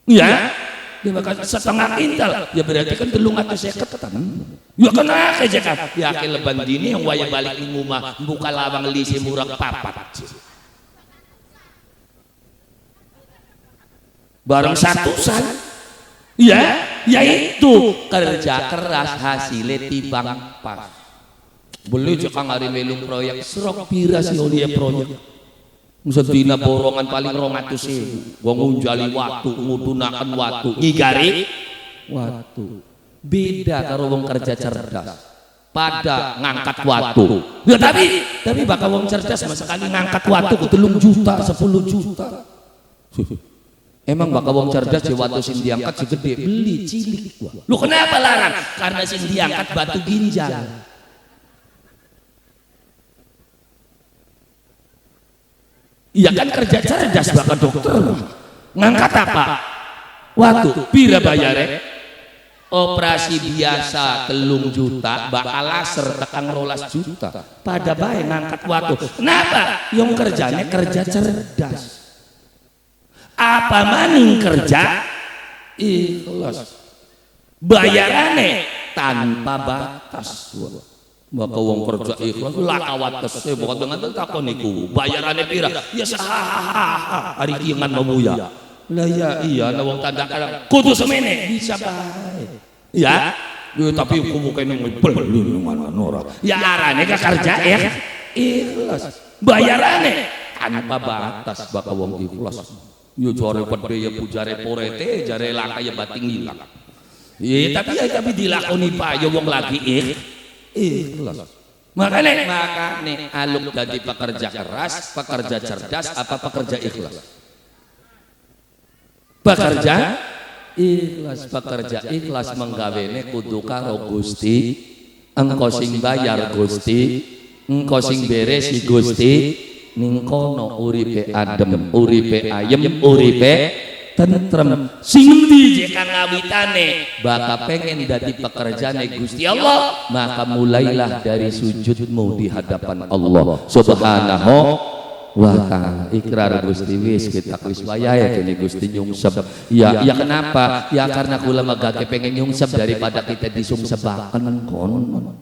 ya dia bakal setengah kintal ya berarti kan 350 ya kena aja kan ya ke leban dini yang waya balik di rumah buka lawang lisi murah papat bareng satusan ya itu kerja keras hasilnya timbang pas boleh jika ngari melung proyek serok pira si olia proyek sedina borongan paling 200.000 gua ngunjali waktu ngudunakan waktu ngigari waktu beda karo wong kerja cerdas pada ngangkat waktu ya tapi bakal wong cerdas mas sekali ngangkat waktu ke 3 juta 10 juta emang bakal wong cerdas di waktu sing diangkat segede beli cilik gua lu kenapa larang karena sing diangkat batu ginjal. Iya kan kerja cerdas bakal dokter ngangkat apa waktu pira bayare operasi biasa 3 juta bakal laser tekan 12 juta pada baik ngangkat waktu kenapa yang kerjanya kerja cerdas apa maning kerja ikhlas bayarannya tanpa batas maka wong kerja ikhlas lakawat tese bukan dengan takon niku bayarannya pira ya sahaha hari kiangan mabuya lah ya iya na wong tanda kadang kudu semene bisa bae ya tapi kubu kene beli mana ora ya arane ka kerja ikhlas bayarannya tanpa batas bakal wong ikhlas yo jare pede ya pujare porete jare laka ya bating ilang tapi dilakoni payo wong lagi ikhlas makanya aluk jadi pekerja keras pekerja cerdas apa pekerja ikhlas pekerja ikhlas menggawene kudu karo Gusti engko sing bayar Gusti engko sing beresi Gusti ning kono uripe adem uripe ayem uripe tentrem sing ndi kang ngawitane bakal pengen dadi pekerjane Gusti Allah maka mulailah dari sujudmu di hadapan Allah subhanahu wa ta'ala ikrar Gusti wis kita wis wayahe kene Gusti nyungsep ya kenapa ya karena kula megake pengen nyungsep daripada kita disungsebaken konon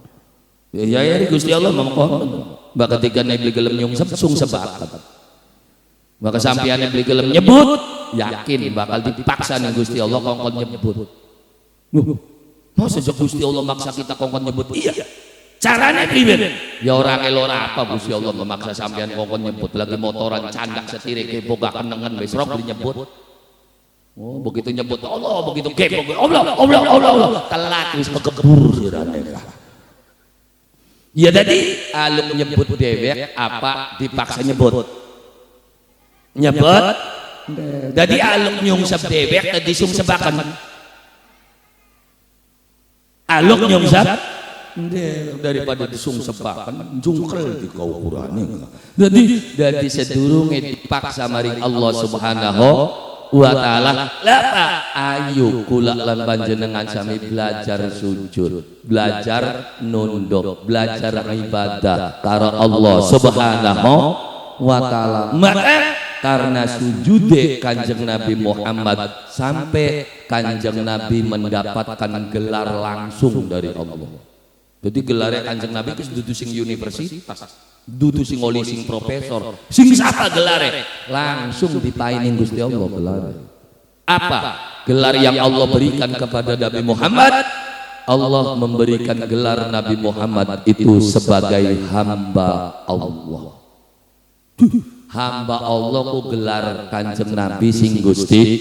ya Gusti Allah mongkon bakal tiga beli gelem nyungsep sungsebaken maka sampeyan beli gelem nyebut yakin bakal dipaksa nih Gusti Allah kongkon nyebut masa Gusti Allah maksa kita kongkon nyebut iya caranya priben ya orang elora apa Gusti Allah memaksa sampeyan kongkon nyebut lagi motoran candak setire kepo gak kenengan wis rok beli nyebut oh begitu nyebut Allah begitu kepo Allah telat wis kekebur sirane ya jadi aluk nyebut dewek apa dipaksa nyebut jadi aluk nyungsep dewek tadi sungsebakan aluk nyungsep daripada disungsebakan jungkel di kau kurane jadi sedurunge dipaksa maring Allah subhanahu wa ta'ala lapa ayo kula lan panjenengan sami belajar sujud belajar nunduk belajar ibadah karo Allah subhanahu wa ta'ala maka karena sujude Kanjeng Nabi Muhammad sampai Kanjeng Nabi mendapatkan gelar langsung dari Allah. Jadi gelarnya Kanjeng Nabi itu dudu sing universitas, dudu sing oli sing profesor, sing apa gelarnya? Langsung dipainin Gusti Allah gelarnya. Apa? Gelar yang Allah berikan kepada Nabi Muhammad? Allah memberikan gelar Nabi Muhammad itu sebagai hamba Allah. Hamba Allah ku gelar Kanjeng Nabi sing Gusti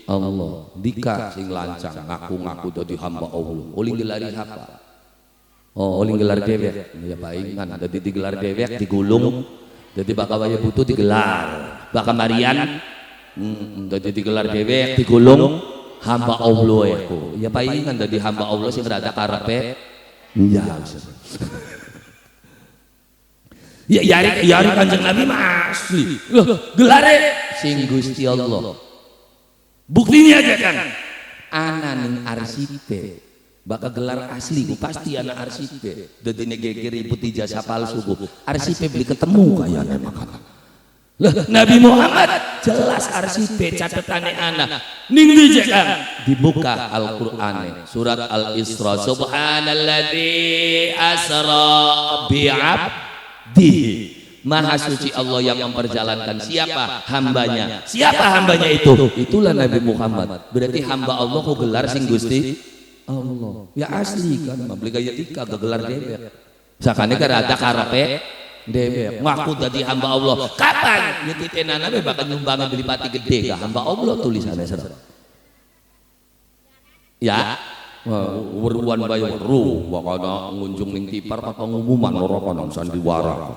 Allah. Dika sing lancang ngaku-ngaku dadi hamba Allah. Uling gelari apa? Oh, uling gelar dewek. Ya paingan dadi digelar dewek digulung. Dadi bakal waya butuh digelar. Bakal Marian dadi digelar dewek digulung hamba Allah aku. Ya paingan dadi hamba Allah sing rada karepe. Iya. Ya yari Kanjeng Nabi asli. Loh, gelare sing Gusti Allah. Buktinya aja kan. Ana ning arsipe. Bakal gelar asli ku pasti ana arsipe. Dadine geger ribut ijazah palsu ku. Arsipe beli ketemu kayane makana. Lah Nabi Muhammad jelas arsipe catetane ana. Ning di kan dibuka Al-Qur'ane surat Al-Isra subhanalladzi asra bi'abd Maha suci Allah yang memperjalankan siapa hambanya. Siapa hambanya itu? Itulah Nabi Muhammad. Berarti hamba Allah kok gelar sing Gusti Allah. Ya asli kan, beli gaya tika gelar dewek. Sakane kada ada karepe dewek. Ngaku dadi hamba Allah. Kapan? Ya titenana we bakal nyumbangan beli pati gede ka hamba Allah tulisannya saudara. Ya. Weruan bayang ru wakana ngunjung ning tipar pengumuman ora kana sandiwara.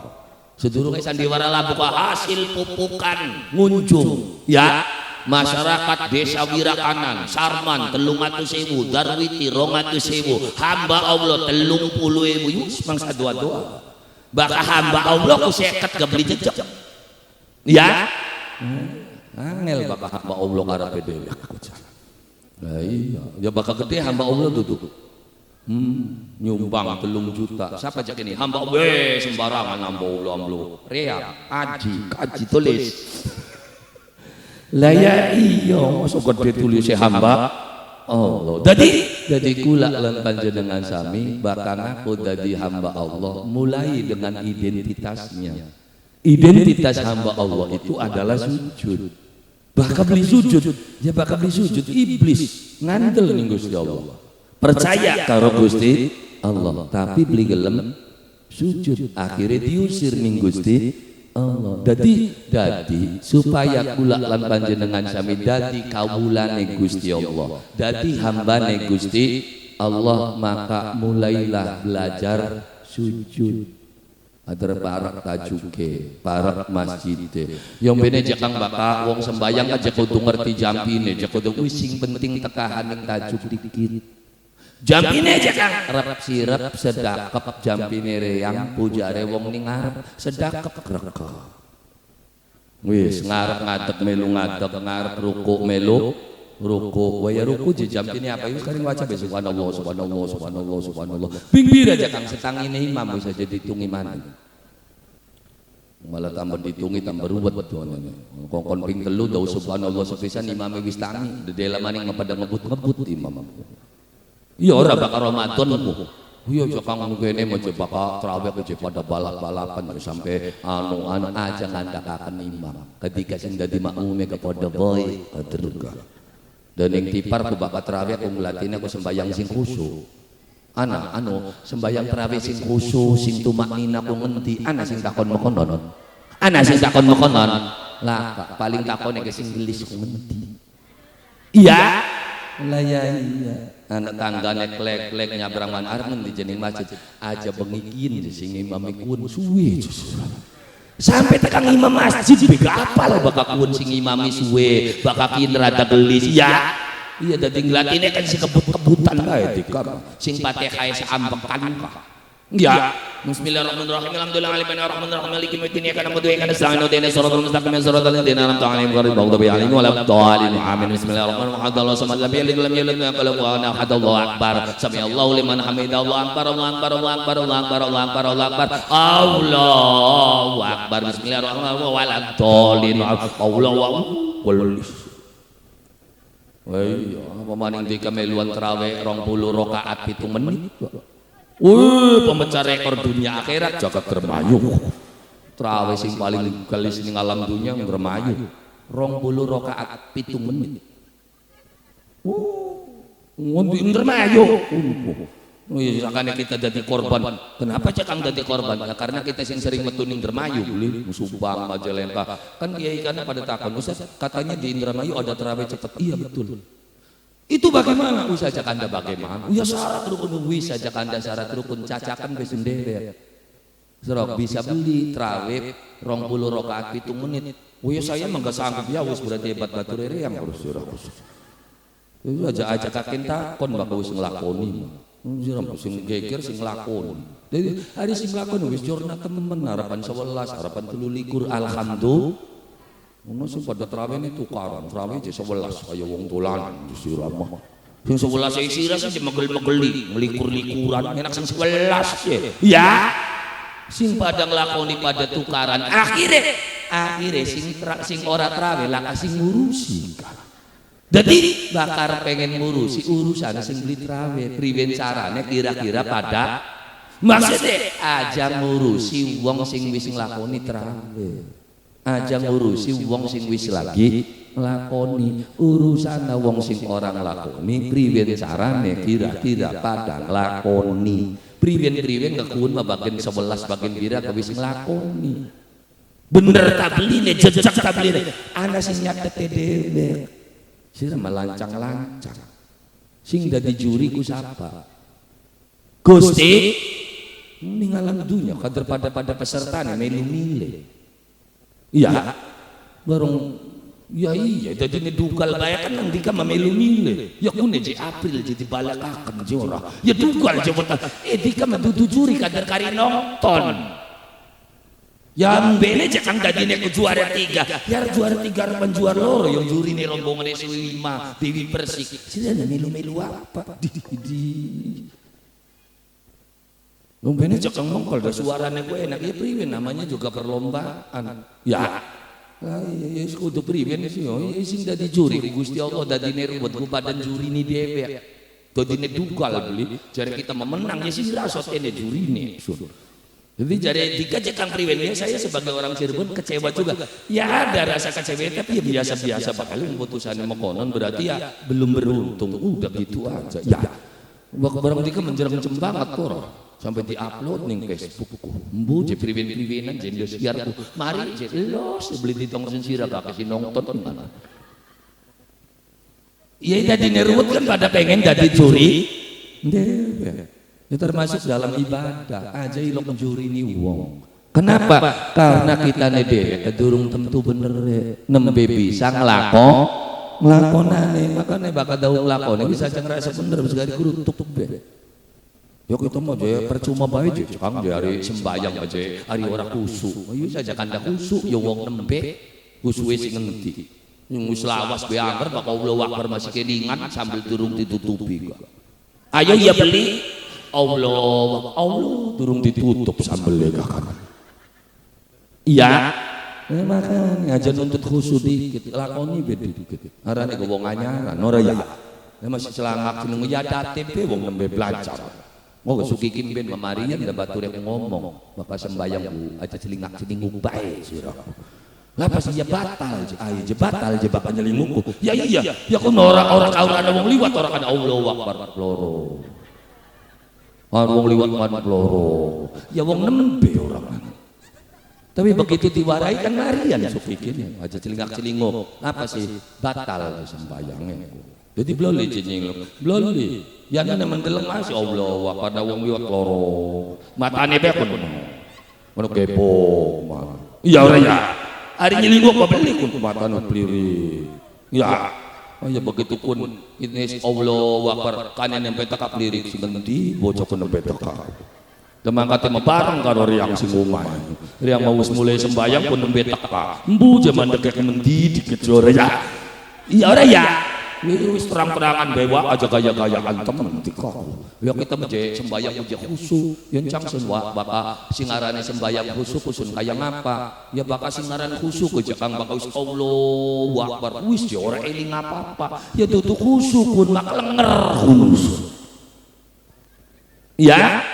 Sedurunge sandiwara lah buka hasil pupukan ngunjung ya masyarakat desa Wirakanan Sarman 300.000 Darwiti 200.000 hamba Allah 30.000 yus mangsa doa-doa bakal hamba Allah ku 50 gabli jejak ya angel bakal hamba Allah karepe dhewe. Nah iya, ya bakal gede hamba Allah tuh. Nyumbang 3 juta. Siapa cak ini? Hamba Allah sembarangan hamba Allah amlo. Reak, aji, kaji tulis. Lah ya iya, masuk gede tulis hamba Allah. Jadi kula lan panjenengan sami bakal aku dadi hamba Allah mulai dengan identitasnya. Identitas hamba Allah itu adalah sujud. Bakal beli sujud, ya bakal beli sujud iblis ngandel ning Gusti Allah. Percaya karo Gusti Allah, tapi beli gelem sujud akhirnya diusir ning Gusti Allah. Dadi supaya kula lan panjenengan sami dadi kawulane Gusti Allah, dadi hambane Gusti Allah, maka mulailah belajar sujud. Adar parak tajuke, parak masjide. Yang bene jakang baka wong sembayang aja kudu ngerti jampine, aja kudu wis sing penting tekahan ning tajuk dikit. Jampine jakang rep sirep sedakep jampine reyang pujare wong ning ngarep sedakep grek. Wis ngarep ngadeg melu ngadeg, ngarep ruku melu ruku. Waya ruku jampine apa wis karing waca subhanallah subhanallah subhanallah subhanallah. Pinggir aja kang setangine imam bisa jadi ditungi mani. Malah tambah ditungi tambah ruwet kongkon ping telu daw subhanallah sepisan imam wis tangi dedela maning ngepada ngebut imam. Iya ora bakal Ramadan ku. Iya jakang kene meje bakal traweh aja pada balap-balapan sampai anu aja ngandakaken imam. Ketika sing dadi makmume kepada boy terus. Dan yang tipar ku bakal terawih aku ngelatih aku sembahyang sing khusyuk. Ana sembahyang terawih sing khusyuk sing tumaknina ku ngendi ana sing takon mekonon. Ana sing takon mekonon. Lah paling takone ke sing gelis ku ngendi. Iya. Lah ya iya. Anak tanggane klek-klek nyabrang man arep ngendi jeneng masjid aja bengikin sing imam ikun suwe. Sampai tekan imam masjid bega apal bakal kuun sing imami suwe bakal kin rada gelis ya iya dadi nglatine kan si kebut-kebutan bae dikam sing Fatihah saambekan ka ya bismillahirrahmanirrahim alhamdulillahirabbil alamin arrahmanirrahim maliki yaumiddin iyyaka na'budu wa iyyaka nasta'in ihdinas siratal mustaqim siratal ladzina an'amta 'alaihim ghairil maghdubi 'alaihim waladdallin amin bismillahirrahmanirrahim Allahu samad lam yalid wa lam yulad wa lam yakul lahu kufuwan ahad Allahu akbar sami'allahu liman hamidah Allahu akbar Allahu akbar Allahu akbar Allahu akbar Allahu akbar Allahu akbar Allahu akbar bismillahirrahmanirrahim waladdallin Allahu akbar. Iya apa maning dikameluan tarawih 20 rakaat 7 menit. Pemecah rekor dunia akhirat jagat dermayu. Tarawih sing paling gelis ning alam dunia dermayu. 20 rakaat 7 menit. Ngondi dermayu. Sakane kita jadi korban. Kenapa cakang jadi korban? Ya, karena kita yang sering metuning Indramayu, beli Subang, Majalengka. Kan kiai kan pada takon, Ustaz, katanya di Indramayu ada terawih cepat. Iya betul. Itu bagaimana? Ustaz Anda bagaimana? Ya syarat rukun Ustaz Anda syarat rukun cacakan be sendiri. Serok bisa beli terawih 20 rakaat 7 menit. Oh ya saya mah enggak sanggup ya wis berarti hebat batur yang harus terus. Itu aja kakin takon bakal wis nglakoni. Sing geger sing lakon. Jadi hari sing lakon wis jorna temen harapan 11, harapan 13 alhamdulillah. Ono sing pada traweh ini tukaran, traweh je 11 kaya wong dolan di Sirama. Sing 11 isira sing megel-megeli, ngelikur-likuran enak sing 11 ya. Sing pada nglakoni pada tukaran akhire sing ora traweh lah sing ngurusi. Jadi bakar pengen ngurusi urusan sing beli traweh priwen carane kira-kira pada maksudnya aja ngurusi wong sing wis nglakoni traweh, aja ngurusi wong sing wis lagi nglakoni urusan wong sing ora nglakoni priwen carane kira-kira pada nglakoni priwen ngekun bagian 11 bagian bira ke wis nglakoni bener tabline jejak tabline ana sing nyatet dhewe. Sira melancang-lancang. Sing dadi juri ku sapa? Gusti ninggalan dunya kader pada peserta melu milih. Iya. Bareng ya iya dadi nedugal bae kan nang dika melu milih. Ya kune je April jadi balakaken jora. Ya dugal jabatan. Dika mendudu juri kader kari nonton. Yang bene cekang dadine ku juara 3. Ya juara 3 harapan juara loro yang juri nih rombongan Dewi 5 Dewi Persik. Sila melu-melu apa? Yang bene cekang mongkol da suarane gue enak ya priwen namanya juga perlombaan. Ya. Ya kudu priwen sih yo sing dadi juri Gusti Allah dadine ruwet ku padan juri ni dhewe. Dadine dugal beli jare kita memenang ya sing rasot ene jurine. Jadi jadi tiga cekang priwen ya saya sebagai orang Cirebon kecewa juga. Ya ada rasa kecewa tapi ya biasa-biasa bakal keputusannya mekonon berarti ya belum beruntung. Udah gitu aja. Ya. Barang dika menjerang banget kok. Sampai di-upload ning Facebookku. Mbu je priwen-priwenan je siarku. Mari je los beli di tong sira kakek si nonton mana. Iya tadi nerut kan pada pengen jadi juri. Ya termasuk dalam ibadah aja ilok juri ni wong. Kenapa? Karena kita nede kedurung tentu bener nembe bisa nglakonane makanya bakal daung lakone bisa aja ngerasa bener bisa dari kurutuk be. Ya kita mau je percuma bae je kang dari sembayang aja hari ora khusyuk. Ayo saja kanda khusyuk ya wong nembe khusuke sing ngendi. Yang lawas be angger bakal Allahu Akbar masih kelingan sambil durung ditutupi. Ayo ya beli Allah durung ditutup sambel kan. Iya. Makanya aja nuntut khusyuk dikit, lakoni beda dikit. Arane go wong anyaran ora ya. Masih celangak seneng ya DTP wong nembe belajar. Mau suki kimben mamarian da bature ngomong, Bapak sembayang Bu aja celingak-celinguk bae sira. Lah pas dia batal, ayo je batal je bakal nyelingukku. Ya iya, ya kun orang-orang kaurana wong liwat orang kana Allahu Akbar loro. Wong liwat man loro. Ya wong nembe orang. Tapi begitu diwarai kan marian sukikin aja celingak-celinguk. Apa sih batal sembayangnya. Jadi bloli jeneng bloli. Ya nana mendeleng masih Allah pada wong liwat loro. Matane be kun. Ngono kepo. Iya ora ya. Hari nyelinguk apa beli kun matane pliri. Ya. Oh ya begitu pun ini Allah Akbar kanen yang petak lirik sing ngendi bocah pun petak. Demangkate bareng karo riang sing omah. Riang mau wis mulai sembayang pun nembetak ka. Embu jaman dekek mendi dikit ora ya. Iya ora ya. Wis terang-terangan bawa aja gaya-gayaan temen tika. Ya kita menje sembayang puji khusyuk. Yen cangsen wa baka singarane sembayang khusyuk kusun kaya ngapa? Ya baka singaran khusyuk aja kang baka wis Allahu Akbar. Wis ya ora eling apa-apa. Ya dudu khusyuk pun mak lenger khusyuk. Ya.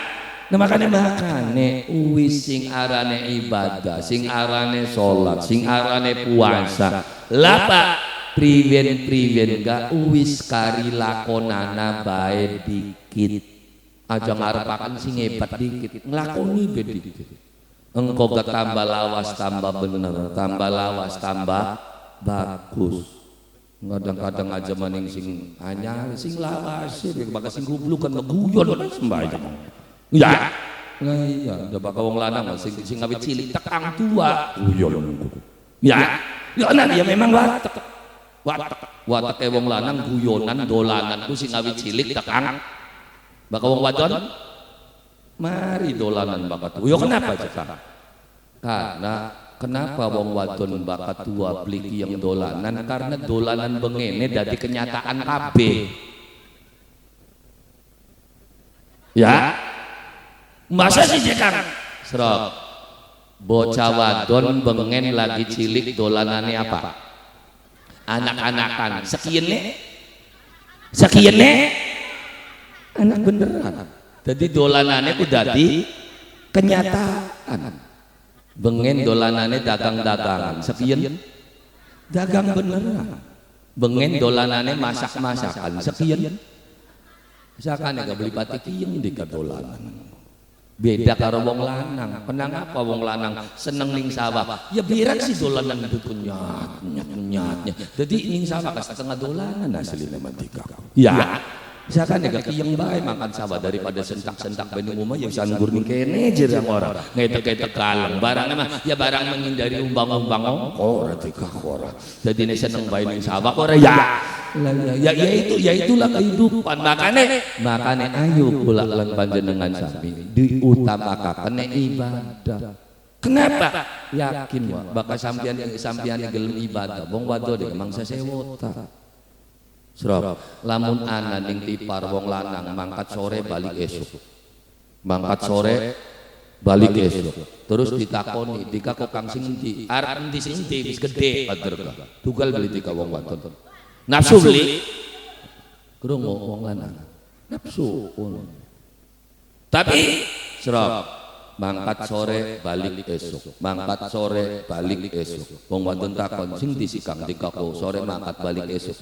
Nah makane wis sing arane ibadah, sing arane salat, sing arane puasa. Lapa priwen gak wis kari lakonana bae dikit. aja ngarepaken sing hebat dikit, nglakoni be dikit. Engko gak tambah lawas tambah bener, tambah lawas tambah bagus. Kadang-kadang aja maning sing anyar sing lawas sih bakal sing goblok kan guyon sembahyang. Ya. Nah iya, udah bakal wong lanang sing awit cilik tekang tua guyon. Ya. Ya nah ya memang watek. Watek wong lanang guyonan dolanan ku sing awit cilik tekang. Bakal wong wadon mari dolanan bakat. Yo kenapa cekak? Karena kenapa wong wadon bakat tua bliki yang dolanan? Karena dolanan bengene dadi kenyataan kabeh. Ya. Masa sih cekak? Serok. Bocah wadon bengen lagi cilik dolanane apa? Anak-anakan. Sekiene? Anak beneran. Jadi dolanane ku dadi kenyataan. Bengen dolanane dagang-dagangan. Sekian dagang beneran. Bengen dolanane masak-masakan. Sekian sakane gak beli pati kiyeng di dolanan. Beda karo wong lanang. Kenapa wong lanang seneng ning sawah? Ya birak sih dolanan itu nyat-nyatnya. Jadi ning sawah ka setengah dolanan asline mantika. Ya. Misalkan ya kiyeng bae makan sawah daripada sentak-sentak bani umah yang sanggur ning kene jerang ora. Ngetek-etek kaleng. Barangnya mah ya barang menghindari umbang-umbang ora tikah ora. Jadi nek seneng bae ning sawah ora ya. Ya itulah kehidupan. Makane ayo kula lan panjenengan sami diutamakan ibadah. Kenapa? Yakin wae bakal sampeyan gelem ibadah. Wong wado dek mangsa sewota. Serap lamun ana ning tipar wong lanang mangkat sore balik esuk. Mangkat sore balik esuk. Terus ditakoni, dika kok Kang sing endi? Arep endi sing endi wis gedhe padha. Tugal beli tika wong wadon. Nafsu beli krungu wong lanang. Nafsu. Tapi serap mangkat sore balik esuk. Mangkat sore balik esuk. Wong wadon takon sing endi sih Kang? Dika kok sore mangkat balik esuk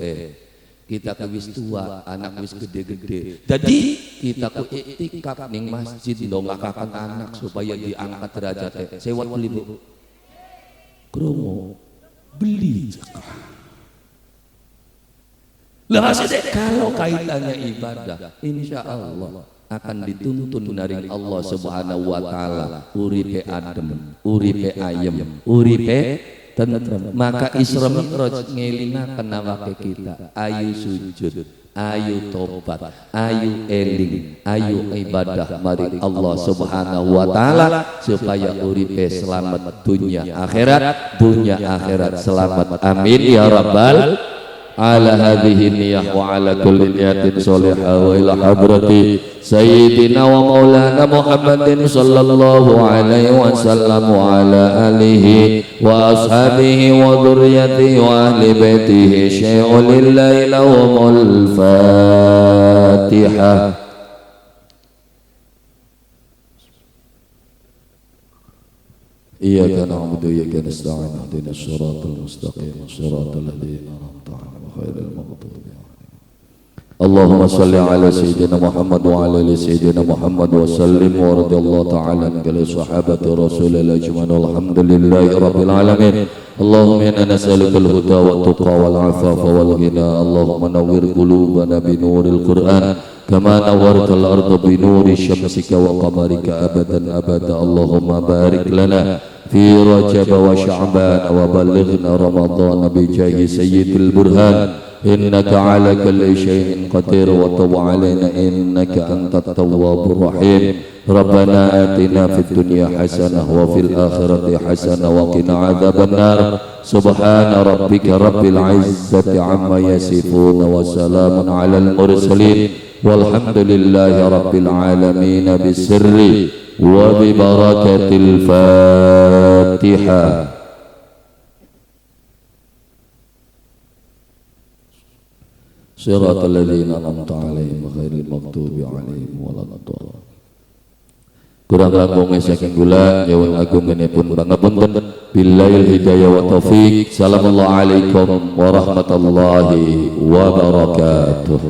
kita ku wis tua, anak wis gede-gede. Jadi kita ku iktikaf ning masjid ndongakaken anak supaya diangkat derajatnya. Sewot beli Bu. Krungu beli. Lah maksudnya kalau kaitannya ibadah, insya Allah akan dituntun dari Allah Subhanahu wa taala. Uripe adem, uripe ayem, uripe tentrem. Maka Isra Mi'raj ngelingaken awake kita, ayu sujud, ayu tobat, ayu eling, ayu ibadah mari Allah Subhanahu wa taala supaya uripe selamat dunia akhirat selamat. Amin ya rabbal ala hadhihi niyah wa ala kulli niyatin sholihah wa ila hadrati sayyidina wa maulana Muhammadin sallallahu alaihi wasallam wa ala alihi wa ashabihi wa dhurriyyatihi wa ahli baitihi syai'un lillahi lahumul fatihah. Iyyaka na'budu wa iyyaka nasta'in ihdinas siratal mustaqim siratal ladzina an'amta 'alaihim ghairil maghdubi 'alaihim. Allahumma shalli 'ala sayyidina Muhammad wa 'ala ali sayyidina Muhammad wa sallim wa radhiyallahu ta'ala an kulli sahabati Rasulillah ajma'in walhamdulillahi rabbil alamin. Allahumma inna nas'aluka al-huda wat tuqa wal 'afafa wal ghina. Allahumma nawwir qulubana bi nuril Qur'an kama nawwartal arda bi nuri syamsika wa qamarika abadan abada. Allahumma barik lana fi Rajab wa Sya'ban wa ballighna Ramadan bi jahi sayyidil burhan innaka ala kulli syai'in qadir wa tub alaina innaka antat tawwabur rahim. Rabbana atina fid dunya hasanah wa fil akhirati hasanah wa qina adzabannar. Subhana rabbika rabbil izzati amma yasifun wa salamun alal mursalin walhamdulillahi rabbil alamin bisirri wa bi barakatil Fatihah. Siratal ladzina an'amta 'alaihim ghairil maghdubi 'alaihim waladdallin. Kurang langkung saking kula nyuwun agunganipun pangapunten. Billahil hidayah wa taufik. Assalamualaikum warahmatullahi wabarakatuh.